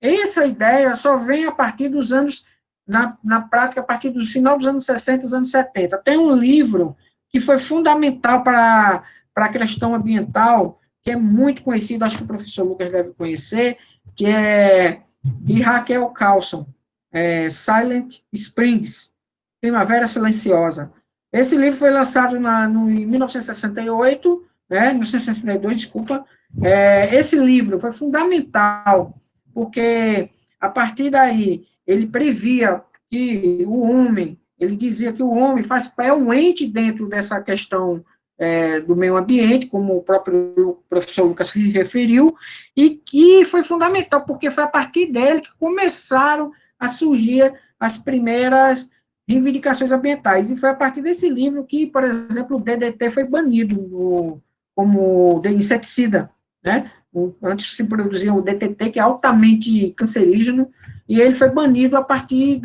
Essa ideia só vem a partir dos anos, na prática, a partir do final dos anos 60 e anos 70. Tem um livro que foi fundamental para a questão ambiental, que é muito conhecido, acho que o professor Lucas deve conhecer, que é de Raquel Carlson, Silent Springs, Primavera Silenciosa. Esse livro foi lançado em 1968, 1962, desculpa. Esse livro foi fundamental, porque, a partir daí, ele previa que o homem, ele dizia que o homem é um ente dentro dessa questão do meio ambiente, como o próprio professor Lucas se referiu, e que foi fundamental, porque foi a partir dele que começaram a surgir as primeiras reivindicações ambientais, e foi a partir desse livro que, por exemplo, o DDT foi banido como inseticida, né? Antes se produzia o DDT, que é altamente cancerígeno, e ele foi banido a partir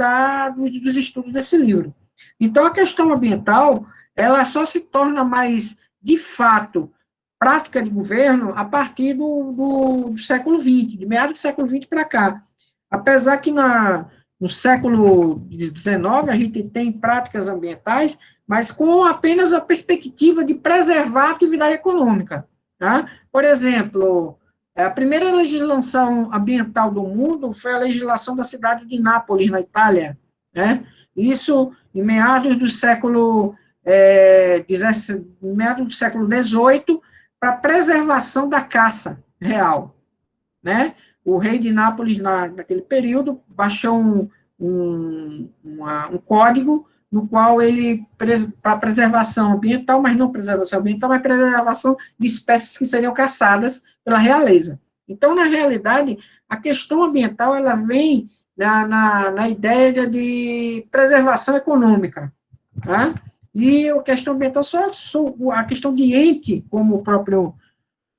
dos estudos desse livro. Então, a questão ambiental, ela só se torna mais, de fato, prática de governo a partir do século XX, de meados do século XX para cá. Apesar que no século XIX a gente tem práticas ambientais, mas com apenas a perspectiva de preservar a atividade econômica. Tá? Por exemplo, a primeira legislação ambiental do mundo foi a legislação da cidade de Nápoles, na Itália. Né? Isso em meados do século XVIII, para a preservação da caça real. Né? O rei de Nápoles, naquele período, baixou um código no qual ele, para preservação ambiental, mas não preservação ambiental, mas preservação de espécies que seriam caçadas pela realeza. Então, na realidade, a questão ambiental, ela vem na ideia de preservação econômica, tá? E a questão ambiental, a questão de ente, como o próprio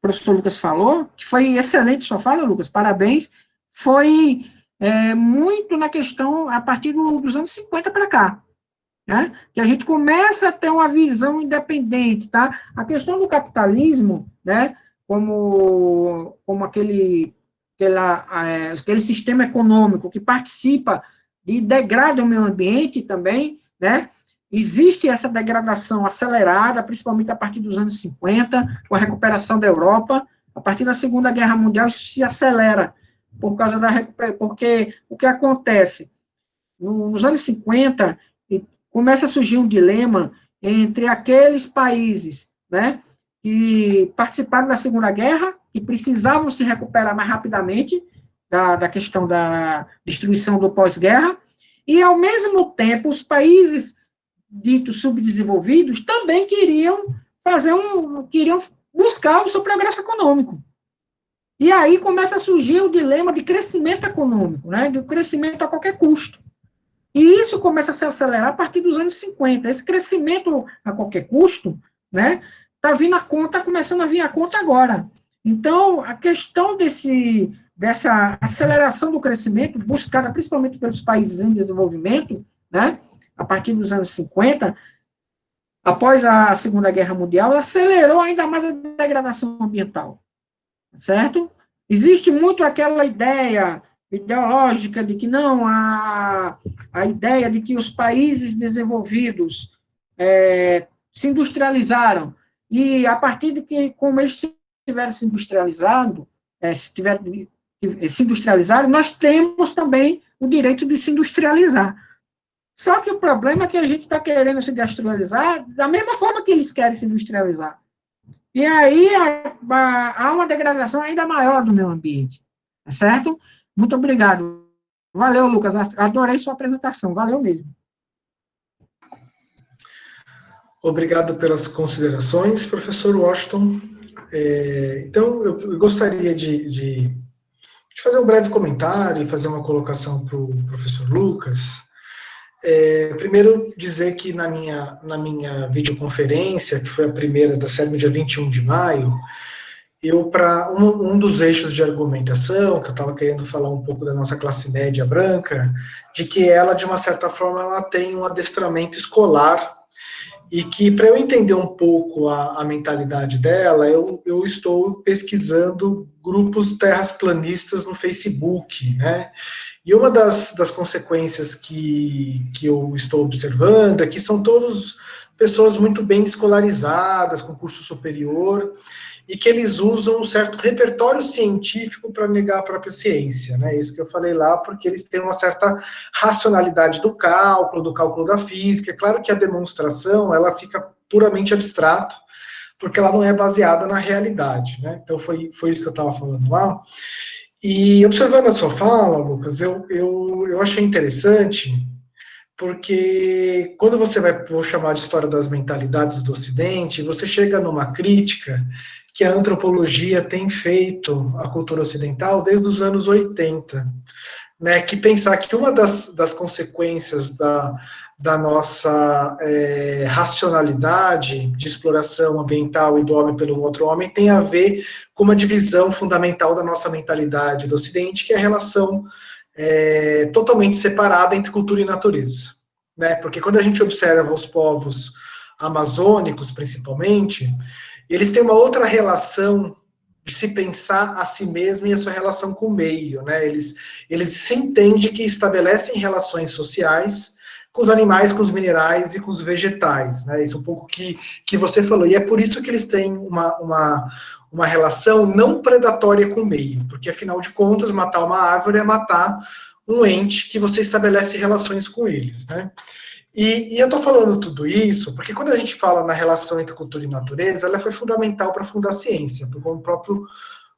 professor Lucas falou, que foi excelente sua fala, Lucas, parabéns, foi muito na questão a partir dos anos 50 para cá, né? Que a gente começa a ter uma visão independente, tá? A questão do capitalismo, né? Como aquele sistema econômico que participa e degrada o meio ambiente também, né? Existe essa degradação acelerada, principalmente a partir dos anos 50, com a recuperação da Europa. A partir da Segunda Guerra Mundial, isso se acelera, por causa da recuperação, porque o que acontece? Nos anos 50, começa a surgir um dilema entre aqueles países, né, que participaram da Segunda Guerra e precisavam se recuperar mais rapidamente da questão da destruição do pós-guerra, e, ao mesmo tempo, os países ditos subdesenvolvidos também queriam buscar o seu progresso econômico. E aí começa a surgir o dilema de crescimento econômico, né, de crescimento a qualquer custo. E isso começa a se acelerar a partir dos anos 50. Esse crescimento a qualquer custo, né, começando a vir a conta agora. Então, a questão dessa aceleração do crescimento, buscada principalmente pelos países em desenvolvimento, né, a partir dos anos 50, após a Segunda Guerra Mundial, acelerou ainda mais a degradação ambiental. certo? Existe muito aquela ideia ideológica de que não, a ideia de que os países desenvolvidos se industrializaram, e a partir de que, como eles tiveram se industrializado, se industrializaram, nós temos também o direito de se industrializar. Só que o problema é que a gente está querendo se industrializar da mesma forma que eles querem se industrializar. E aí há uma degradação ainda maior do meio ambiente. Tá certo? Muito obrigado. Valeu, Lucas. Adorei sua apresentação. Valeu mesmo. Obrigado pelas considerações, professor Washington. Então, eu gostaria de fazer um breve comentário e fazer uma colocação para o professor Lucas. Primeiro, dizer que na minha videoconferência, que foi a primeira da série no dia 21 de maio, eu, para um dos eixos de argumentação, que eu estava querendo falar um pouco da nossa classe média branca, de que ela, de uma certa forma, ela tem um adestramento escolar, e que, para eu entender um pouco a mentalidade dela, eu estou pesquisando grupos terraplanistas no Facebook, né? E uma das consequências que eu estou observando é que são todas pessoas muito bem escolarizadas, com curso superior, e que eles usam um certo repertório científico para negar a própria ciência, né? Isso que eu falei lá, porque eles têm uma certa racionalidade do cálculo da física. É claro que a demonstração, ela fica puramente abstrata, porque ela não é baseada na realidade, né? Então, foi isso que eu estava falando lá. E observando a sua fala, Lucas, eu achei interessante, porque quando você vou chamar de história das mentalidades do Ocidente, você chega numa crítica que a antropologia tem feito à cultura ocidental desde os anos 80, né, que pensar que uma das consequências da nossa racionalidade de exploração ambiental e do homem pelo outro homem tem a ver com uma divisão fundamental da nossa mentalidade do Ocidente, que é a relação totalmente separada entre cultura e natureza, né? Porque quando a gente observa os povos amazônicos, principalmente, eles têm uma outra relação de se pensar a si mesmo e a sua relação com o meio, né? Eles se entendem que estabelecem relações sociais com os animais, com os minerais e com os vegetais, né? Isso é um pouco que você falou, e é por isso que eles têm uma relação não predatória com o meio, porque afinal de contas, matar uma árvore é matar um ente que você estabelece relações com eles, né? E eu estou falando tudo isso porque quando a gente fala na relação entre cultura e natureza, ela foi fundamental para fundar a ciência, como o próprio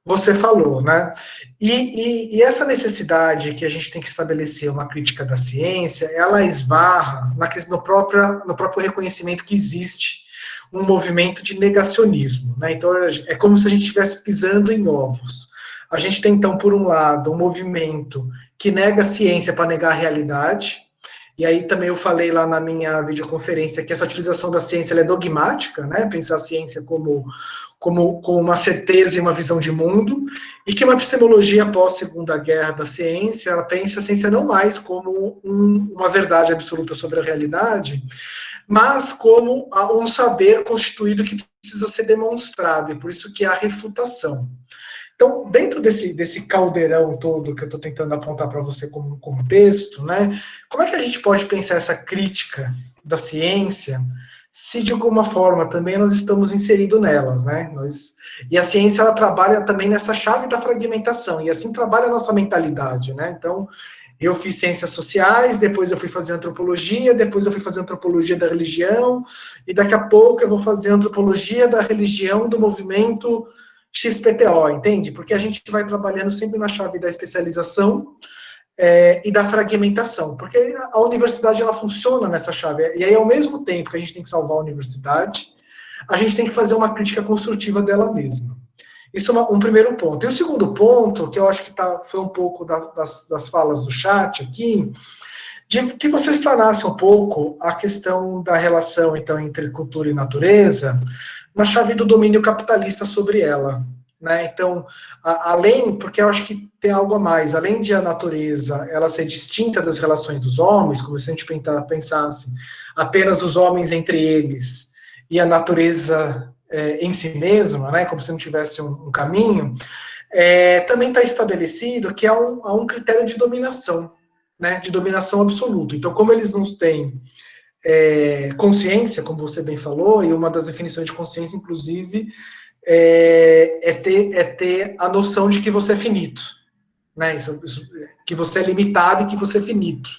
você falou, né? E essa necessidade que a gente tem que estabelecer uma crítica da ciência, ela esbarra no próprio reconhecimento que existe um movimento de negacionismo, né? Então é como se a gente estivesse pisando em ovos. A gente tem, então, por um lado, um movimento que nega a ciência para negar a realidade. E aí também eu falei lá na minha videoconferência que essa utilização da ciência ela é dogmática, né? Pensar a ciência como uma certeza e uma visão de mundo, e que uma epistemologia pós-segunda guerra da ciência, ela pensa a ciência não mais como uma verdade absoluta sobre a realidade, mas como um saber constituído que precisa ser demonstrado, e por isso que há refutação. Então, dentro desse caldeirão todo que eu estou tentando apontar para você como texto, né, como é que a gente pode pensar essa crítica da ciência se de alguma forma também nós estamos inseridos nelas, né? E a ciência ela trabalha também nessa chave da fragmentação, e assim trabalha a nossa mentalidade, né? Então, eu fiz ciências sociais, depois eu fui fazer antropologia, depois eu fui fazer antropologia da religião, e daqui a pouco eu vou fazer antropologia da religião do movimento XPTO, entende? Porque a gente vai trabalhando sempre na chave da especialização e da fragmentação, porque a universidade ela funciona nessa chave, e aí ao mesmo tempo que a gente tem que salvar a universidade, a gente tem que fazer uma crítica construtiva dela mesma. Isso é um primeiro ponto. E o segundo ponto, que eu acho que foi um pouco das falas do chat aqui, de que você explanasse um pouco a questão da relação, então, entre cultura e natureza, na chave do domínio capitalista sobre ela, né? Então, porque eu acho que tem algo a mais, além de a natureza ela ser distinta das relações dos homens, como se a gente pensasse apenas os homens entre eles e a natureza em si mesma, né? Como se não tivesse um caminho, também está estabelecido que há um critério de dominação, né, de dominação absoluta. Então, como eles não têm consciência, como você bem falou, e uma das definições de consciência, inclusive, ter a noção de que você é finito, né? Que você é limitado e que você é finito.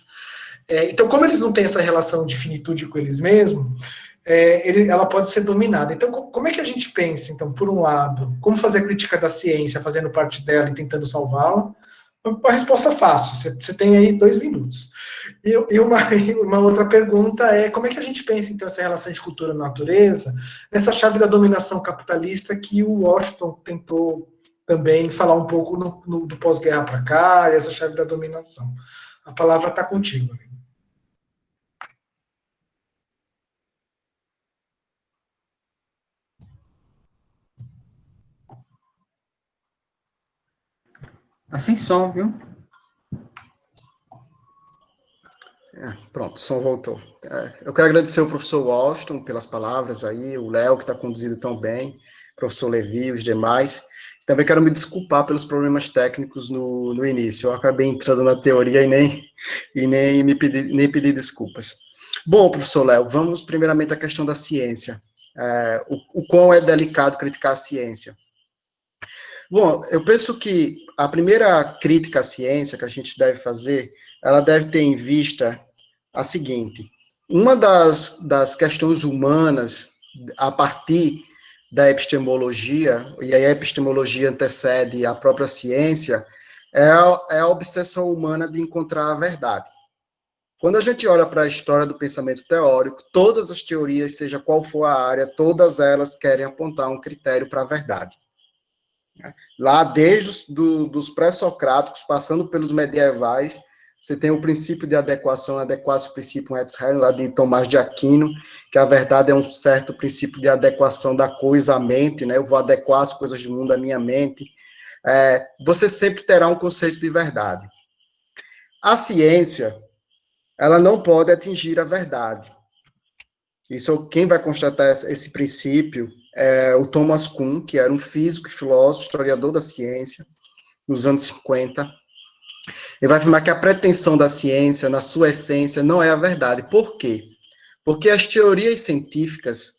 Então, como eles não têm essa relação de finitude com eles mesmos, ela pode ser dominada. Então, como é que a gente pensa, então, por um lado, como fazer a crítica da ciência, fazendo parte dela e tentando salvá-la? Uma resposta fácil, você tem aí 2 minutos. E uma outra pergunta é, como é que a gente pensa, então, essa relação de cultura e natureza, nessa chave da dominação capitalista que o Washington tentou também falar um pouco do pós-guerra para cá, e essa chave da dominação. A palavra está contigo, amigo. Tá sem som, viu? Pronto, o som voltou. Eu quero agradecer ao professor Washington pelas palavras aí, o Léo, que está conduzido tão bem, o professor Levi, os demais. Também quero me desculpar pelos problemas técnicos no início. Eu acabei entrando na teoria e nem pedi desculpas. Bom, professor Léo, vamos primeiramente à questão da ciência. O quão é delicado criticar a ciência. Bom, eu penso que a primeira crítica à ciência que a gente deve fazer, ela deve ter em vista a seguinte: uma das questões humanas, a partir da epistemologia, e aí a epistemologia antecede a própria ciência, é a obsessão humana de encontrar a verdade. Quando a gente olha para a história do pensamento teórico, todas as teorias, seja qual for a área, todas elas querem apontar um critério para a verdade. Lá, desde dos pré-socráticos, passando pelos medievais, você tem o princípio de adequação, adequatio principium et rerum, lá de Tomás de Aquino, que a verdade é um certo princípio de adequação da coisa à mente, né? Eu vou adequar as coisas do mundo à minha mente. Você sempre terá um conceito de verdade. A ciência, ela não pode atingir a verdade. Isso, quem vai constatar esse princípio é o Thomas Kuhn, que era um físico e filósofo, historiador da ciência, nos anos 50. Ele vai afirmar que a pretensão da ciência, na sua essência, não é a verdade. Por quê? Porque as teorias científicas,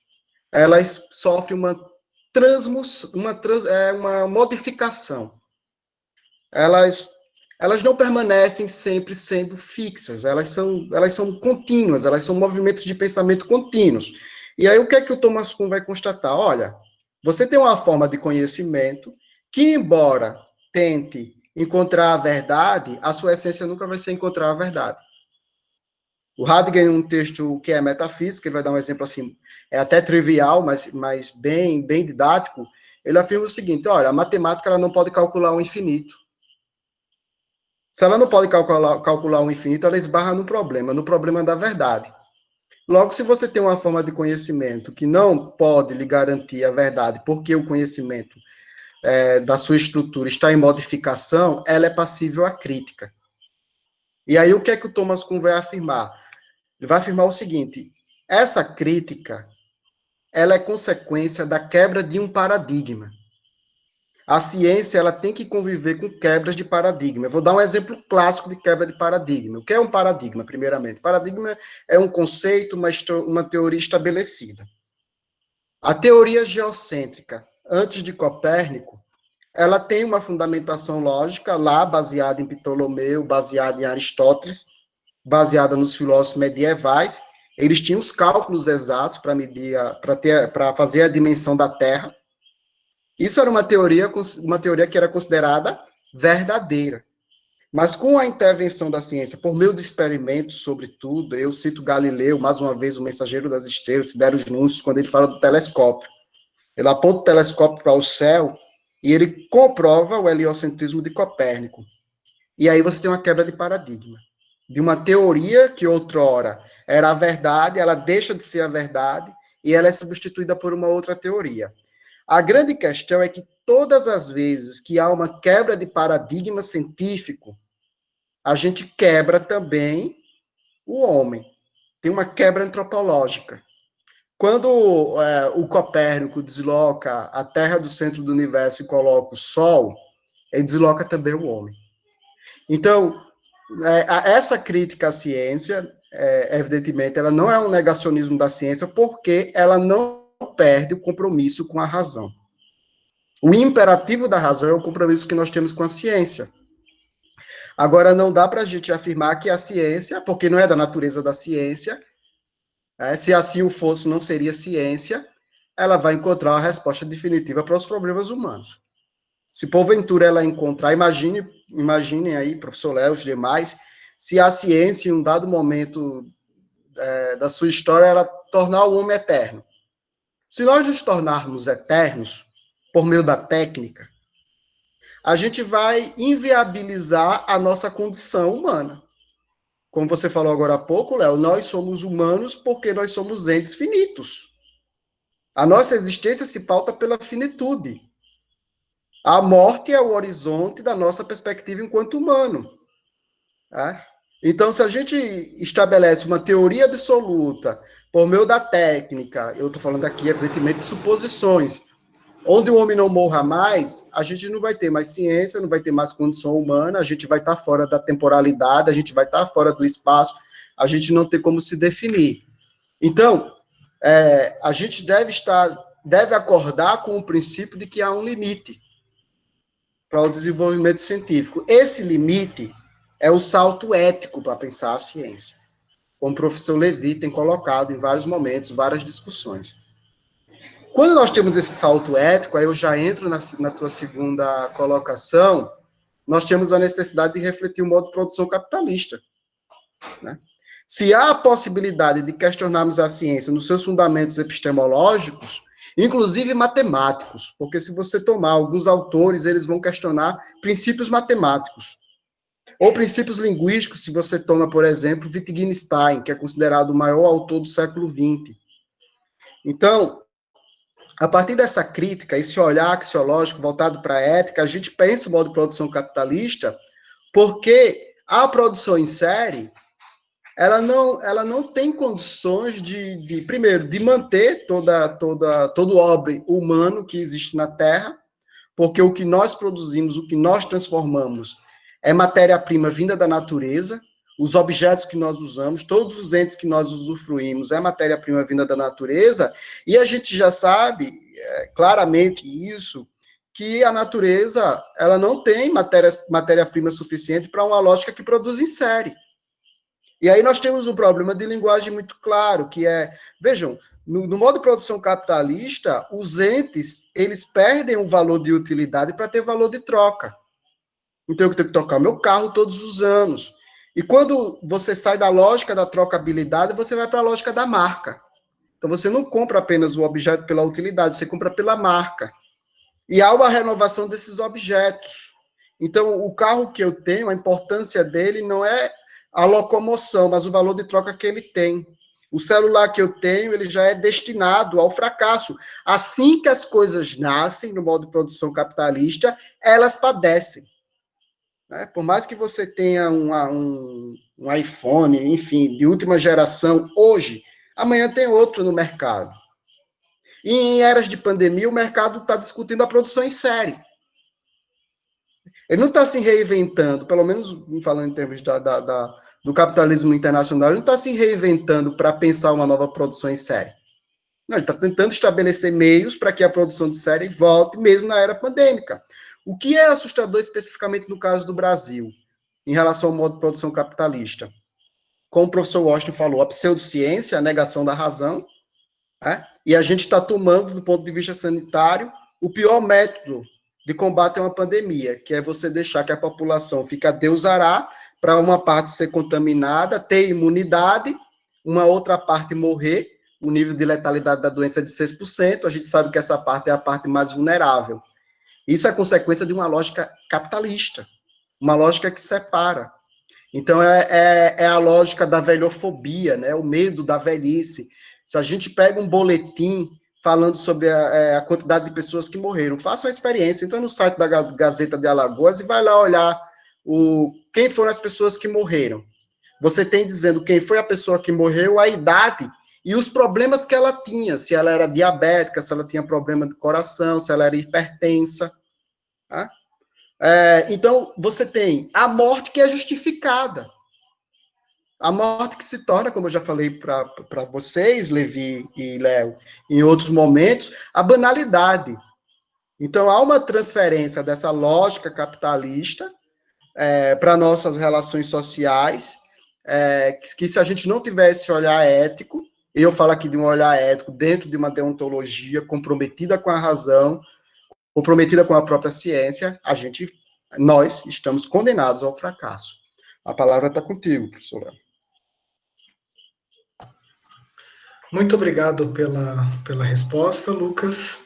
elas sofrem uma modificação. Elas não permanecem sempre sendo fixas, elas são contínuas, elas são movimentos de pensamento contínuos. E aí o que é que o Thomas Kuhn vai constatar? Olha, você tem uma forma de conhecimento que, embora tente encontrar a verdade, a sua essência nunca vai ser encontrar a verdade. O Heidegger, em um texto que é metafísica, ele vai dar um exemplo assim, é até trivial, mas bem didático, ele afirma o seguinte: olha, a matemática ela não pode calcular o infinito. Se ela não pode calcular o infinito, ela esbarra no problema da verdade. Logo, se você tem uma forma de conhecimento que não pode lhe garantir a verdade, porque o conhecimento da sua estrutura está em modificação, ela é passível à crítica. E aí, o que é que o Thomas Kuhn vai afirmar? Ele vai afirmar o seguinte: essa crítica, ela é consequência da quebra de um paradigma. A ciência ela tem que conviver com quebras de paradigma. Eu vou dar um exemplo clássico de quebra de paradigma. O que é um paradigma, primeiramente? Paradigma é um conceito, uma teoria estabelecida. A teoria geocêntrica, antes de Copérnico, ela tem uma fundamentação lógica lá, baseada em Ptolomeu, baseada em Aristóteles, baseada nos filósofos medievais. Eles tinham os cálculos exatos para fazer a dimensão da Terra. Isso era uma teoria que era considerada verdadeira. Mas com a intervenção da ciência, por meio do experimento, sobretudo, eu cito Galileu, mais uma vez, o mensageiro das estrelas, Sidérios Núncios, quando ele fala do telescópio. Ele aponta o telescópio para o céu e ele comprova o heliocentrismo de Copérnico. E aí você tem uma quebra de paradigma. De uma teoria que outrora era a verdade, ela deixa de ser a verdade e ela é substituída por uma outra teoria. A grande questão é que todas as vezes que há uma quebra de paradigma científico, a gente quebra também o homem. Tem uma quebra antropológica. Quando o Copérnico desloca a Terra do centro do universo e coloca o Sol, ele desloca também o homem. Então, essa crítica à ciência, evidentemente, ela não é um negacionismo da ciência, porque ela não perde o compromisso com a razão. O imperativo da razão é o compromisso que nós temos com a ciência. Agora, não dá para a gente afirmar que a ciência, porque não é da natureza da ciência, se assim o fosse, não seria ciência, ela vai encontrar a resposta definitiva para os problemas humanos. Se porventura ela encontrar, imaginem aí, professor Léo, os demais, se a ciência, em um dado momento da sua história, ela tornar o homem eterno. Se nós nos tornarmos eternos, por meio da técnica, a gente vai inviabilizar a nossa condição humana. Como você falou agora há pouco, Léo, nós somos humanos porque nós somos entes finitos. A nossa existência se pauta pela finitude. A morte é o horizonte da nossa perspectiva enquanto humano. Tá? Então, se a gente estabelece uma teoria absoluta por meio da técnica, eu estou falando aqui, evidentemente, de suposições, onde o homem não morra mais, a gente não vai ter mais ciência, não vai ter mais condição humana, a gente vai estar fora da temporalidade, a gente vai estar fora do espaço, a gente não tem como se definir. Então, a gente deve acordar com o princípio de que há um limite para o desenvolvimento científico. Esse limite é o salto ético para pensar a ciência, como o professor Levi tem colocado em vários momentos, várias discussões. Quando nós temos esse salto ético, aí eu já entro na tua segunda colocação, nós temos a necessidade de refletir o modo de produção capitalista. Né? Se há a possibilidade de questionarmos a ciência nos seus fundamentos epistemológicos, inclusive matemáticos, porque se você tomar alguns autores, eles vão questionar princípios matemáticos, ou princípios linguísticos, se você toma, por exemplo, Wittgenstein, que é considerado o maior autor do século XX. Então, a partir dessa crítica, esse olhar axiológico voltado para a ética, a gente pensa o modo de produção capitalista, porque a produção em série, ela não tem condições primeiro, de manter todo o ordem humano que existe na Terra, porque o que nós produzimos, o que nós transformamos, é matéria-prima vinda da natureza, os objetos que nós usamos, todos os entes que nós usufruímos, é matéria-prima vinda da natureza, e a gente já sabe claramente isso, que a natureza ela não tem matéria-prima suficiente para uma lógica que produz em série. E aí nós temos um problema de linguagem muito claro, que vejam, no modo de produção capitalista, os entes, eles perdem o valor de utilidade para ter valor de troca. Então, eu tenho que trocar meu carro todos os anos. E quando você sai da lógica da trocabilidade, você vai para a lógica da marca. Então, você não compra apenas o objeto pela utilidade, você compra pela marca. E há uma renovação desses objetos. Então, o carro que eu tenho, a importância dele não é a locomoção, mas o valor de troca que ele tem. O celular que eu tenho, ele já é destinado ao fracasso. Assim que as coisas nascem, no modo de produção capitalista, elas padecem. Né? Por mais que você tenha um iPhone, enfim, de última geração, hoje, amanhã tem outro no mercado. E em eras de pandemia, o mercado está discutindo a produção em série. Ele não está se reinventando, pelo menos falando em termos do capitalismo internacional, ele não está se reinventando para pensar uma nova produção em série. Não, ele está tentando estabelecer meios para que a produção de série volte, mesmo na era pandêmica. O que é assustador especificamente no caso do Brasil, em relação ao modo de produção capitalista? Como o professor Washington falou, a pseudociência, a negação da razão, e a gente está tomando, do ponto de vista sanitário, o pior método de combate a uma pandemia, que é você deixar que a população fique a Deus dará, para uma parte ser contaminada, ter imunidade, uma outra parte morrer, o nível de letalidade da doença é de 6%, a gente sabe que essa parte é a parte mais vulnerável. Isso é consequência de uma lógica capitalista, uma lógica que separa. Então, é a lógica da velhofobia, né? O medo da velhice. Se a gente pega um boletim falando sobre a quantidade de pessoas que morreram, faça uma experiência, entra no site da Gazeta de Alagoas e vai lá olhar quem foram as pessoas que morreram. Você tem dizendo quem foi a pessoa que morreu, a idade e os problemas que ela tinha, se ela era diabética, se ela tinha problema de coração, se ela era hipertensa. Tá? Então, você tem a morte que é justificada. A morte que se torna, como eu já falei para vocês, Levi e Léo, em outros momentos, a banalidade. Então, há uma transferência dessa lógica capitalista para nossas relações sociais, que se a gente não tivesse esse olhar ético, eu falo aqui de um olhar ético dentro de uma deontologia comprometida com a razão, comprometida com a própria ciência, nós estamos condenados ao fracasso. A palavra está contigo, professor Léo. Muito obrigado pela resposta, Lucas.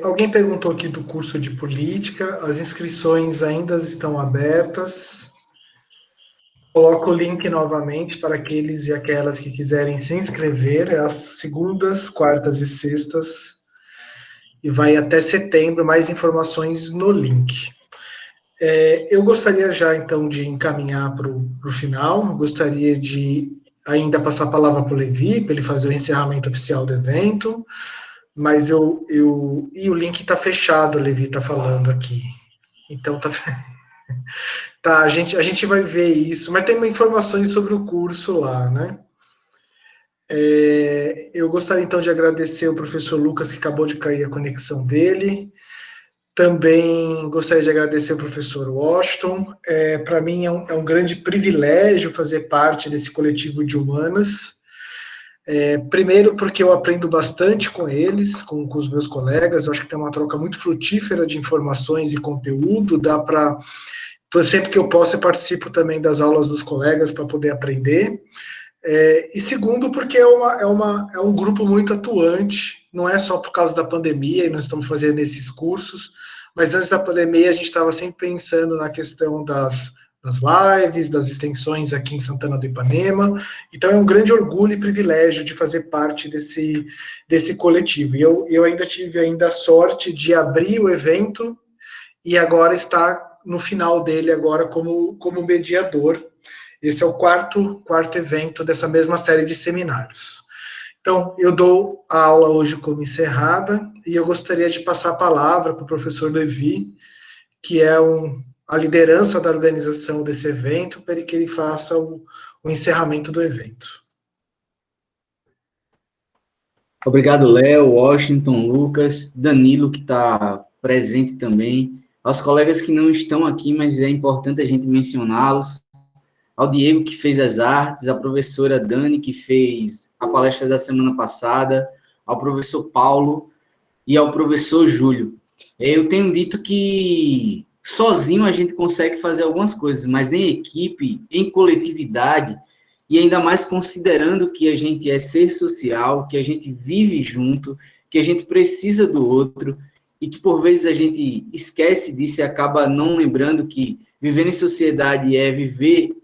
Alguém perguntou aqui do curso de política, as inscrições ainda estão abertas. Coloco o link novamente para aqueles e aquelas que quiserem se inscrever, às segundas, quartas e sextas, e vai até setembro, mais informações no link. Eu gostaria já, então, de encaminhar para o final, gostaria de ainda passar a palavra para o Levi, para ele fazer o encerramento oficial do evento, mas e o link está fechado, o Levi está falando aqui. Então, tá, a gente vai ver isso, mas tem informações sobre o curso lá, né? Eu gostaria, então, de agradecer ao professor Lucas, que acabou de cair a conexão dele. Também gostaria de agradecer ao professor Washington. Para mim é um grande privilégio fazer parte desse coletivo de humanas. Primeiro porque eu aprendo bastante com eles, com os meus colegas. Eu acho que tem uma troca muito frutífera de informações e conteúdo. Sempre que eu posso, eu participo também das aulas dos colegas para poder aprender. E segundo, porque é um grupo muito atuante, não é só por causa da pandemia, e nós estamos fazendo esses cursos, mas antes da pandemia a gente estava sempre pensando na questão das lives, das extensões aqui em Santana do Ipanema, então é um grande orgulho e privilégio de fazer parte desse coletivo. E eu ainda tive a sorte de abrir o evento e agora estar no final dele agora como mediador. Esse é o quarto evento dessa mesma série de seminários. Então, eu dou a aula hoje como encerrada e eu gostaria de passar a palavra para o professor Levi, que é a liderança da organização desse evento, para que ele faça o encerramento do evento. Obrigado, Léo, Washington, Lucas, Danilo, que está presente também, aos colegas que não estão aqui, mas é importante a gente mencioná-los, ao Diego, que fez as artes, à professora Dani, que fez a palestra da semana passada, ao professor Paulo e ao professor Júlio. Eu tenho dito que sozinho a gente consegue fazer algumas coisas, mas em equipe, em coletividade, e ainda mais considerando que a gente é ser social, que a gente vive junto, que a gente precisa do outro, e que por vezes a gente esquece disso e acaba não lembrando que viver em sociedade é viver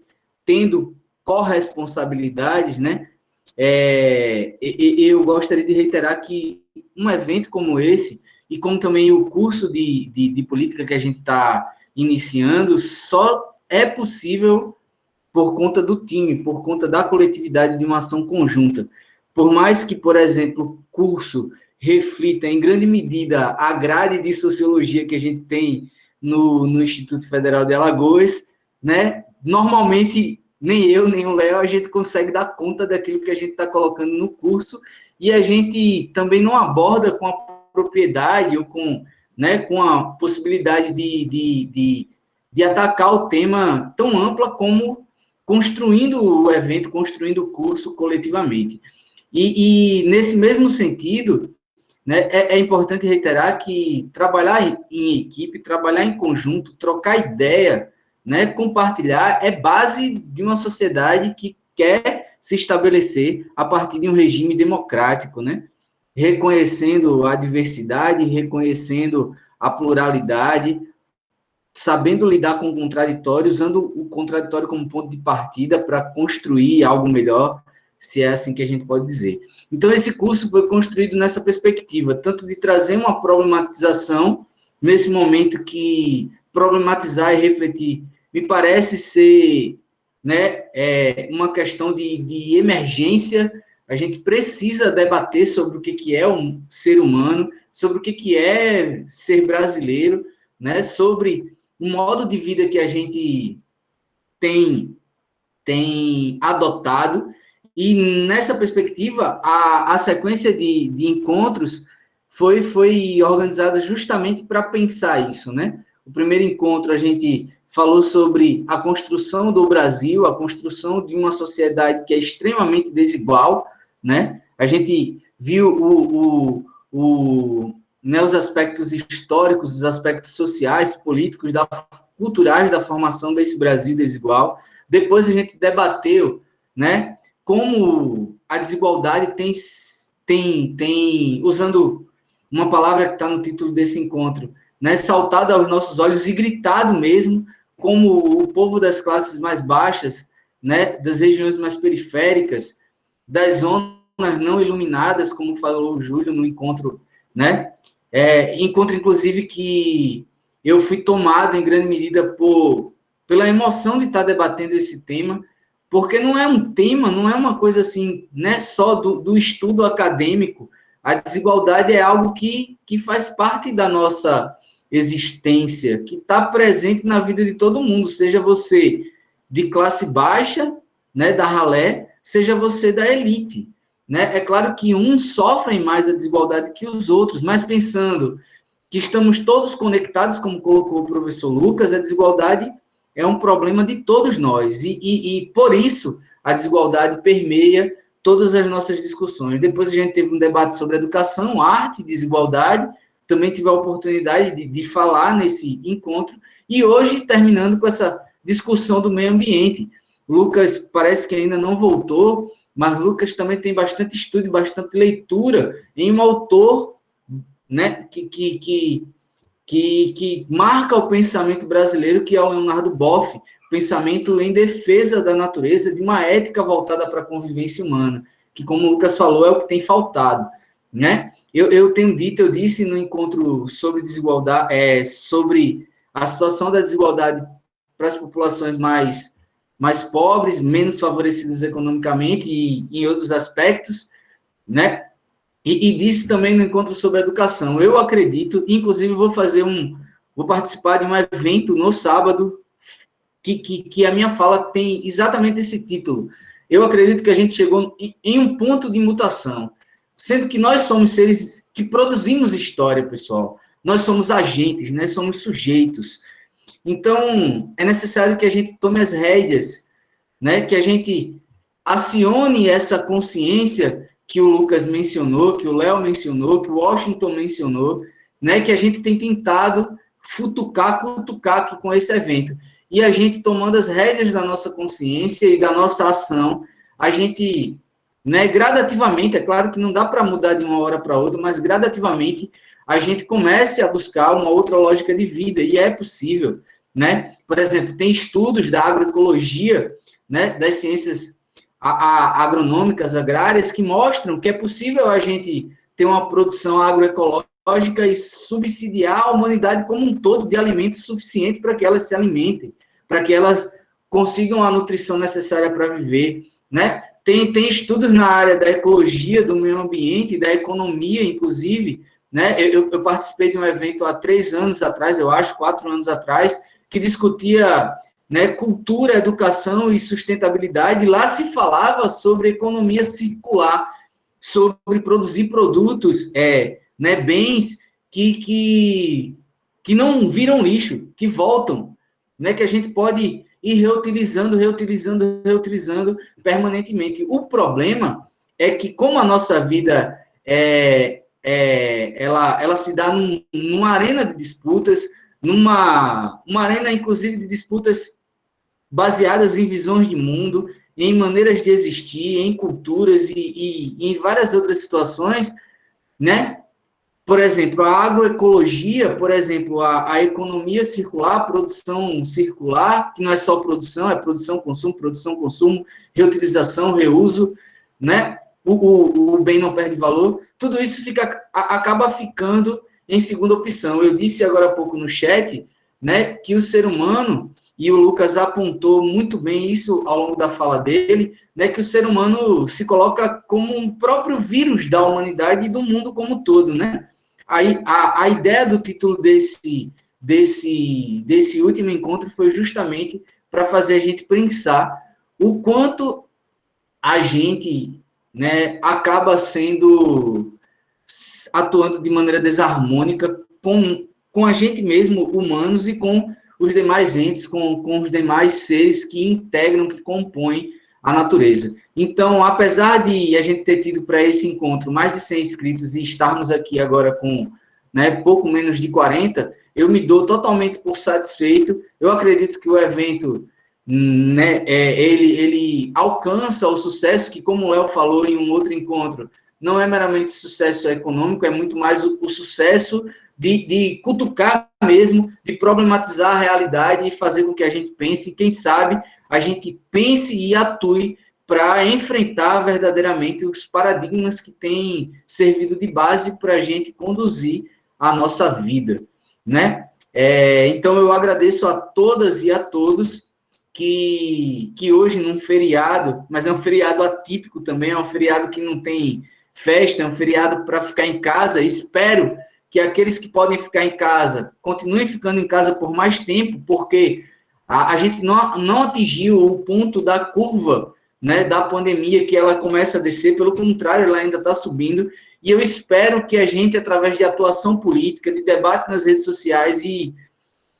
tendo corresponsabilidades, né? Eu gostaria de reiterar que um evento como esse, e como também o curso de política que a gente está iniciando, só é possível por conta do time, por conta da coletividade de uma ação conjunta. Por mais que, por exemplo, o curso reflita em grande medida a grade de sociologia que a gente tem no Instituto Federal de Alagoas, né? Normalmente, nem eu, nem o Léo, a gente consegue dar conta daquilo que a gente está colocando no curso, e a gente também não aborda com a propriedade ou com a possibilidade de atacar o tema tão ampla como construindo o evento, construindo o curso coletivamente. E nesse mesmo sentido, né, é importante reiterar que trabalhar em equipe, trabalhar em conjunto, trocar ideia, né, compartilhar, é base de uma sociedade que quer se estabelecer a partir de um regime democrático, né, reconhecendo a diversidade, reconhecendo a pluralidade, sabendo lidar com o contraditório, usando o contraditório como ponto de partida para construir algo melhor, se é assim que a gente pode dizer. Então, esse curso foi construído nessa perspectiva, tanto de trazer uma problematização, nesse momento que problematizar e refletir me parece ser, né, uma questão de emergência. A gente precisa debater sobre o que é um ser humano, sobre o que é ser brasileiro, né, sobre o modo de vida que a gente tem adotado, e nessa perspectiva, a sequência de encontros foi organizada justamente para pensar isso, né? O primeiro encontro a gente falou sobre a construção do Brasil, a construção de uma sociedade que é extremamente desigual, né? A gente viu né, os aspectos históricos, os aspectos sociais, políticos, culturais da formação desse Brasil desigual. Depois a gente debateu, né, como a desigualdade tem usando uma palavra que está no título desse encontro, né, saltado aos nossos olhos e gritado mesmo, como o povo das classes mais baixas, né, das regiões mais periféricas, das zonas não iluminadas, como falou o Júlio no encontro, né, encontro, inclusive, que eu fui tomado em grande medida pela emoção de estar debatendo esse tema, porque não é um tema, não é uma coisa assim, né, só do estudo acadêmico. A desigualdade é algo que faz parte da nossa existência, que está presente na vida de todo mundo, seja você de classe baixa, né, da ralé, seja você da elite, né? É claro que uns sofrem mais a desigualdade que os outros, mas pensando que estamos todos conectados, como colocou o professor Lucas, a desigualdade é um problema de todos nós, e por isso a desigualdade permeia todas as nossas discussões. Depois a gente teve um debate sobre educação, arte e desigualdade, também tive a oportunidade de falar nesse encontro, e hoje terminando com essa discussão do meio ambiente. Lucas parece que ainda não voltou, mas Lucas também tem bastante estudo, bastante leitura em um autor, né, que marca o pensamento brasileiro, que é o Leonardo Boff, pensamento em defesa da natureza, de uma ética voltada para a convivência humana, que, como o Lucas falou, é o que tem faltado, né? Eu disse no encontro sobre desigualdade, sobre a situação da desigualdade para as populações mais pobres, menos favorecidas economicamente e em outros aspectos, né? E disse também no encontro sobre educação. Eu acredito, inclusive vou participar de um evento no sábado, que a minha fala tem exatamente esse título. Eu acredito que a gente chegou em um ponto de mutação, sendo que nós somos seres que produzimos história, pessoal. Nós somos agentes, né? Somos sujeitos. Então, é necessário que a gente tome as rédeas, né? Que a gente acione essa consciência que o Lucas mencionou, que o Léo mencionou, que o Washington mencionou, né? Que a gente tem tentado cutucar aqui com esse evento. E a gente, tomando as rédeas da nossa consciência e da nossa ação, a gente, né, gradativamente, é claro que não dá para mudar de uma hora para outra, mas gradativamente a gente comece a buscar uma outra lógica de vida, e é possível, né? Por exemplo, tem estudos da agroecologia, né, das ciências agronômicas, agrárias, que mostram que é possível a gente ter uma produção agroecológica e subsidiar a humanidade como um todo de alimentos suficientes para que elas se alimentem, para que elas consigam a nutrição necessária para viver, né? Tem estudos na área da ecologia, do meio ambiente, da economia, inclusive, né? Eu participei de um evento há 3 anos atrás, eu acho, 4 anos atrás, que discutia, né, cultura, educação e sustentabilidade. Lá se falava sobre economia circular, sobre produzir produtos, né, bens que não viram lixo, que voltam, né, que a gente pode ir reutilizando permanentemente. O problema é que, como a nossa vida ela se dá numa arena de disputas, uma arena, inclusive, de disputas baseadas em visões de mundo, em maneiras de existir, em culturas e em várias outras situações, né? Por exemplo, a agroecologia, por exemplo, a economia circular, a produção circular, que não é só produção, é produção, consumo, reutilização, reuso, né? O bem não perde valor, tudo isso acaba ficando em segunda opção. Eu disse agora há pouco no chat, né, que o ser humano, e o Lucas apontou muito bem isso ao longo da fala dele, né, que o ser humano se coloca como um próprio vírus da humanidade e do mundo como um todo, né? Aí, a ideia do título desse último encontro foi justamente para fazer a gente pensar o quanto a gente, né, acaba atuando de maneira desarmônica com a gente mesmo, humanos, e com os demais entes, com os demais seres que integram, que compõem a natureza. Então, apesar de a gente ter tido para esse encontro mais de 100 inscritos e estarmos aqui agora com, né, pouco menos de 40, eu me dou totalmente por satisfeito. Eu acredito que o evento, né, ele alcança o sucesso que, como o Léo falou em um outro encontro, não é meramente sucesso econômico, é muito mais o sucesso de cutucar mesmo, de problematizar a realidade e fazer com que a gente pense, e quem sabe a gente pense e atue para enfrentar verdadeiramente os paradigmas que têm servido de base para a gente conduzir a nossa vida, né? Então, eu agradeço a todas e a todos que hoje, num feriado, mas é um feriado atípico também, é um feriado que não tem festa, é um feriado para ficar em casa. Espero que aqueles que podem ficar em casa continuem ficando em casa por mais tempo, porque a gente não atingiu o ponto da curva, né, da pandemia, que ela começa a descer, pelo contrário, ela ainda está subindo, e eu espero que a gente, através de atuação política, de debate nas redes sociais, e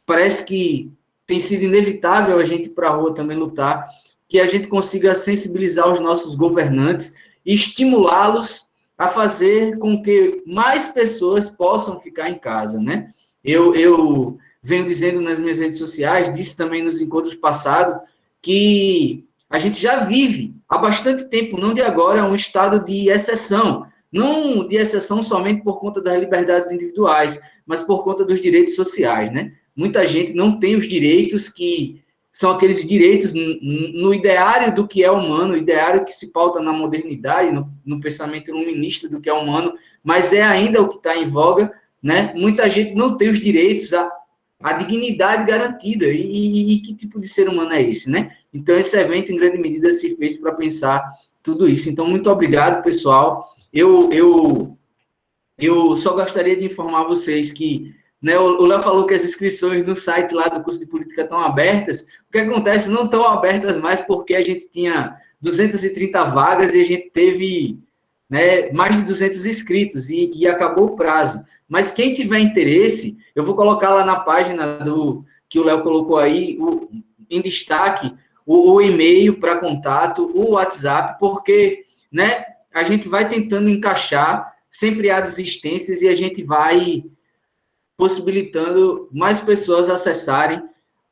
parece que tem sido inevitável a gente ir para a rua também lutar, que a gente consiga sensibilizar os nossos governantes e estimulá-los a fazer com que mais pessoas possam ficar em casa, né? Eu venho dizendo nas minhas redes sociais, disse também nos encontros passados, que a gente já vive há bastante tempo, não de agora, um estado de exceção. Não de exceção somente por conta das liberdades individuais, mas por conta dos direitos sociais, né? Muita gente não tem os direitos que são aqueles direitos no ideário do que é humano, ideário que se pauta na modernidade, no pensamento iluminista do que é humano, mas é ainda o que está em voga, né? Muita gente não tem os direitos, a dignidade garantida. E que tipo de ser humano é esse, né? Então, esse evento, em grande medida, se fez para pensar tudo isso. Então, muito obrigado, pessoal. Eu só gostaria de informar vocês que, né, o Léo falou que as inscrições no site lá do curso de política estão abertas. O que acontece? Não estão abertas mais porque a gente tinha 230 vagas e a gente teve, né, mais de 200 inscritos e acabou o prazo. Mas quem tiver interesse, eu vou colocar lá na página que o Léo colocou aí, em destaque, o e-mail para contato, o WhatsApp, porque, né, a gente vai tentando encaixar, sempre há desistências e a gente vai possibilitando mais pessoas acessarem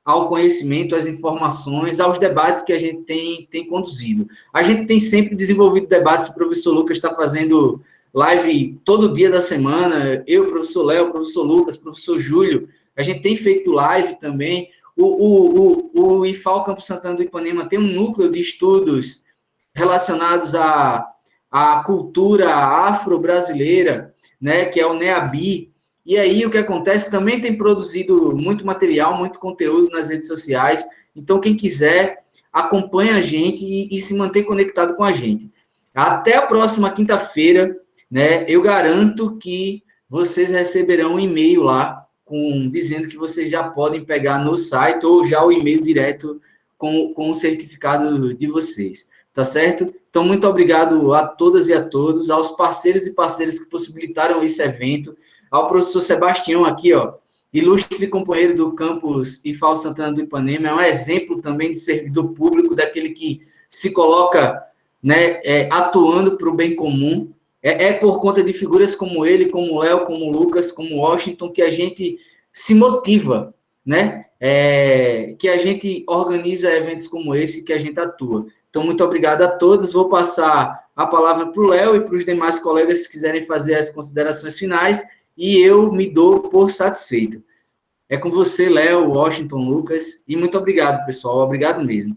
ao conhecimento, às informações, aos debates que a gente tem conduzido. A gente tem sempre desenvolvido debates, o professor Lucas está fazendo live todo dia da semana, eu, professor Léo, professor Lucas, professor Júlio, a gente tem feito live também. O IFAL Campo Santana do Ipanema tem um núcleo de estudos relacionados à cultura afro-brasileira, né, que é o NEABI. E aí, o que acontece, também tem produzido muito material, muito conteúdo nas redes sociais. Então, quem quiser, acompanha a gente e se mantém conectado com a gente. Até a próxima quinta-feira, né? Eu garanto que vocês receberão um e-mail lá dizendo que vocês já podem pegar no site ou já o e-mail direto com o certificado de vocês. Tá certo? Então, muito obrigado a todas e a todos, aos parceiros e parceiras que possibilitaram esse evento, ao professor Sebastião aqui, ó, ilustre companheiro do campus IFAL Santana do Ipanema, é um exemplo também de servidor público, daquele que se coloca, né, atuando para o bem comum. É por conta de figuras como ele, como o Léo, como o Lucas, como o Washington, que a gente se motiva, né? Que a gente organiza eventos como esse, que a gente atua. Então, muito obrigado a todos. Vou passar a palavra para o Léo e para os demais colegas que quiserem fazer as considerações finais, e eu me dou por satisfeito. É com você, Léo, Washington, Lucas, e muito obrigado, pessoal. Obrigado mesmo.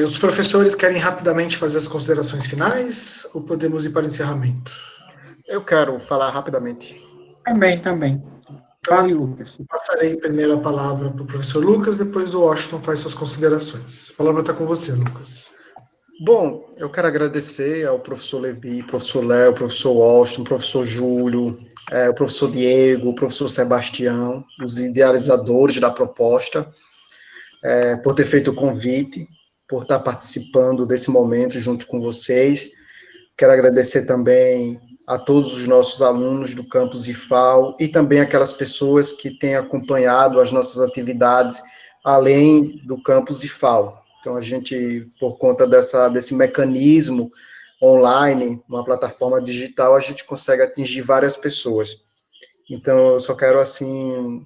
Os professores querem rapidamente fazer as considerações finais ou podemos ir para o encerramento? Eu quero falar rapidamente. Também. Fale, Lucas. Passarei primeiro a palavra para o professor Lucas, depois o Washington faz suas considerações. A palavra está com você, Lucas. Bom, eu quero agradecer ao professor Levi, professor Léo, professor Washington, professor Júlio, o professor Diego, o professor Sebastião, os idealizadores da proposta, por ter feito o convite, por estar participando desse momento junto com vocês. Quero agradecer também a todos os nossos alunos do campus IFAL e também aquelas pessoas que têm acompanhado as nossas atividades além do campus IFAL. Então, a gente, por conta desse mecanismo online, uma plataforma digital, a gente consegue atingir várias pessoas. Então, eu só quero, assim,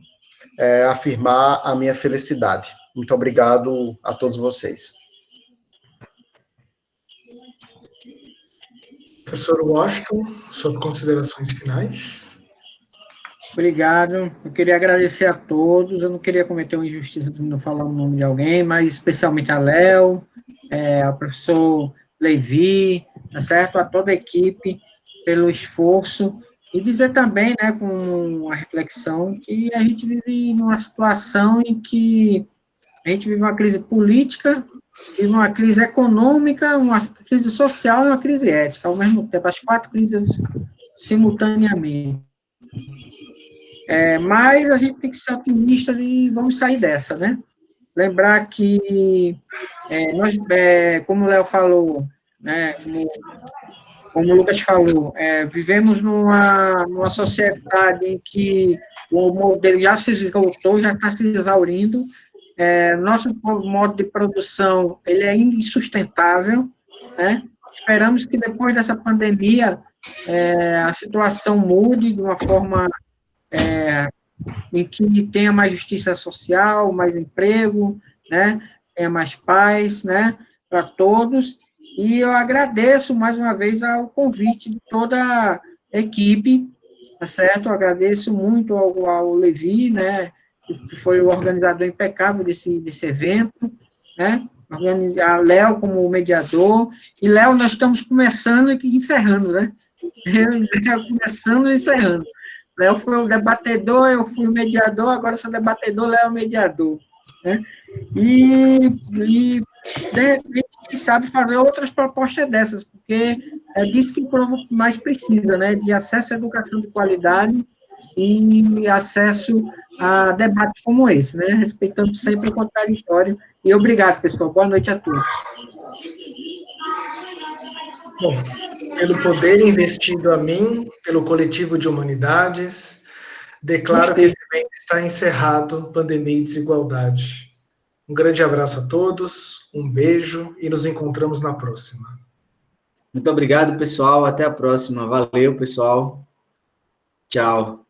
afirmar a minha felicidade. Muito obrigado a todos vocês. Professor Washington, sobre considerações finais. Obrigado. Eu queria agradecer a todos. Eu não queria cometer uma injustiça de não falar o nome de alguém, mas especialmente a Léo, ao professor Levi, tá certo? A toda a equipe pelo esforço. E dizer também, né, com uma reflexão, que a gente vive numa situação em que a gente vive uma crise política, vive uma crise econômica, uma crise social e uma crise ética, ao mesmo tempo, as 4 crises simultaneamente. Mas a gente tem que ser otimistas e vamos sair dessa, né? Lembrar que nós, como o Léo falou, né, como o Lucas falou, vivemos numa sociedade em que o modelo já se esgotou, já está se exaurindo, nosso modo de produção ele é insustentável, né? Esperamos que depois dessa pandemia a situação mude de uma forma em que tenha mais justiça social, mais emprego, né? Tenha mais paz, né? Para todos. E eu agradeço mais uma vez ao convite de toda a equipe, tá certo? Eu agradeço muito ao Levi, né? Que foi o organizador impecável desse evento, né? A Léo como mediador. E, Léo, nós estamos começando e encerrando, né? Começando e encerrando. Léo foi o debatedor, eu fui o mediador, agora sou debatedor, Léo é o mediador. Né? E, de repente, quem sabe fazer outras propostas dessas, porque é disso que o povo mais precisa, né? De acesso à educação de qualidade e acesso a debates como esse, né? Respeitando sempre o contraditório. E obrigado, pessoal. Boa noite a todos. Bom, pelo poder investido a mim, pelo coletivo de humanidades, declaro que esse evento está encerrado, Pandemia e Desigualdade. Um grande abraço a todos, um beijo e nos encontramos na próxima. Muito obrigado, pessoal. Até a próxima. Valeu, pessoal. Tchau.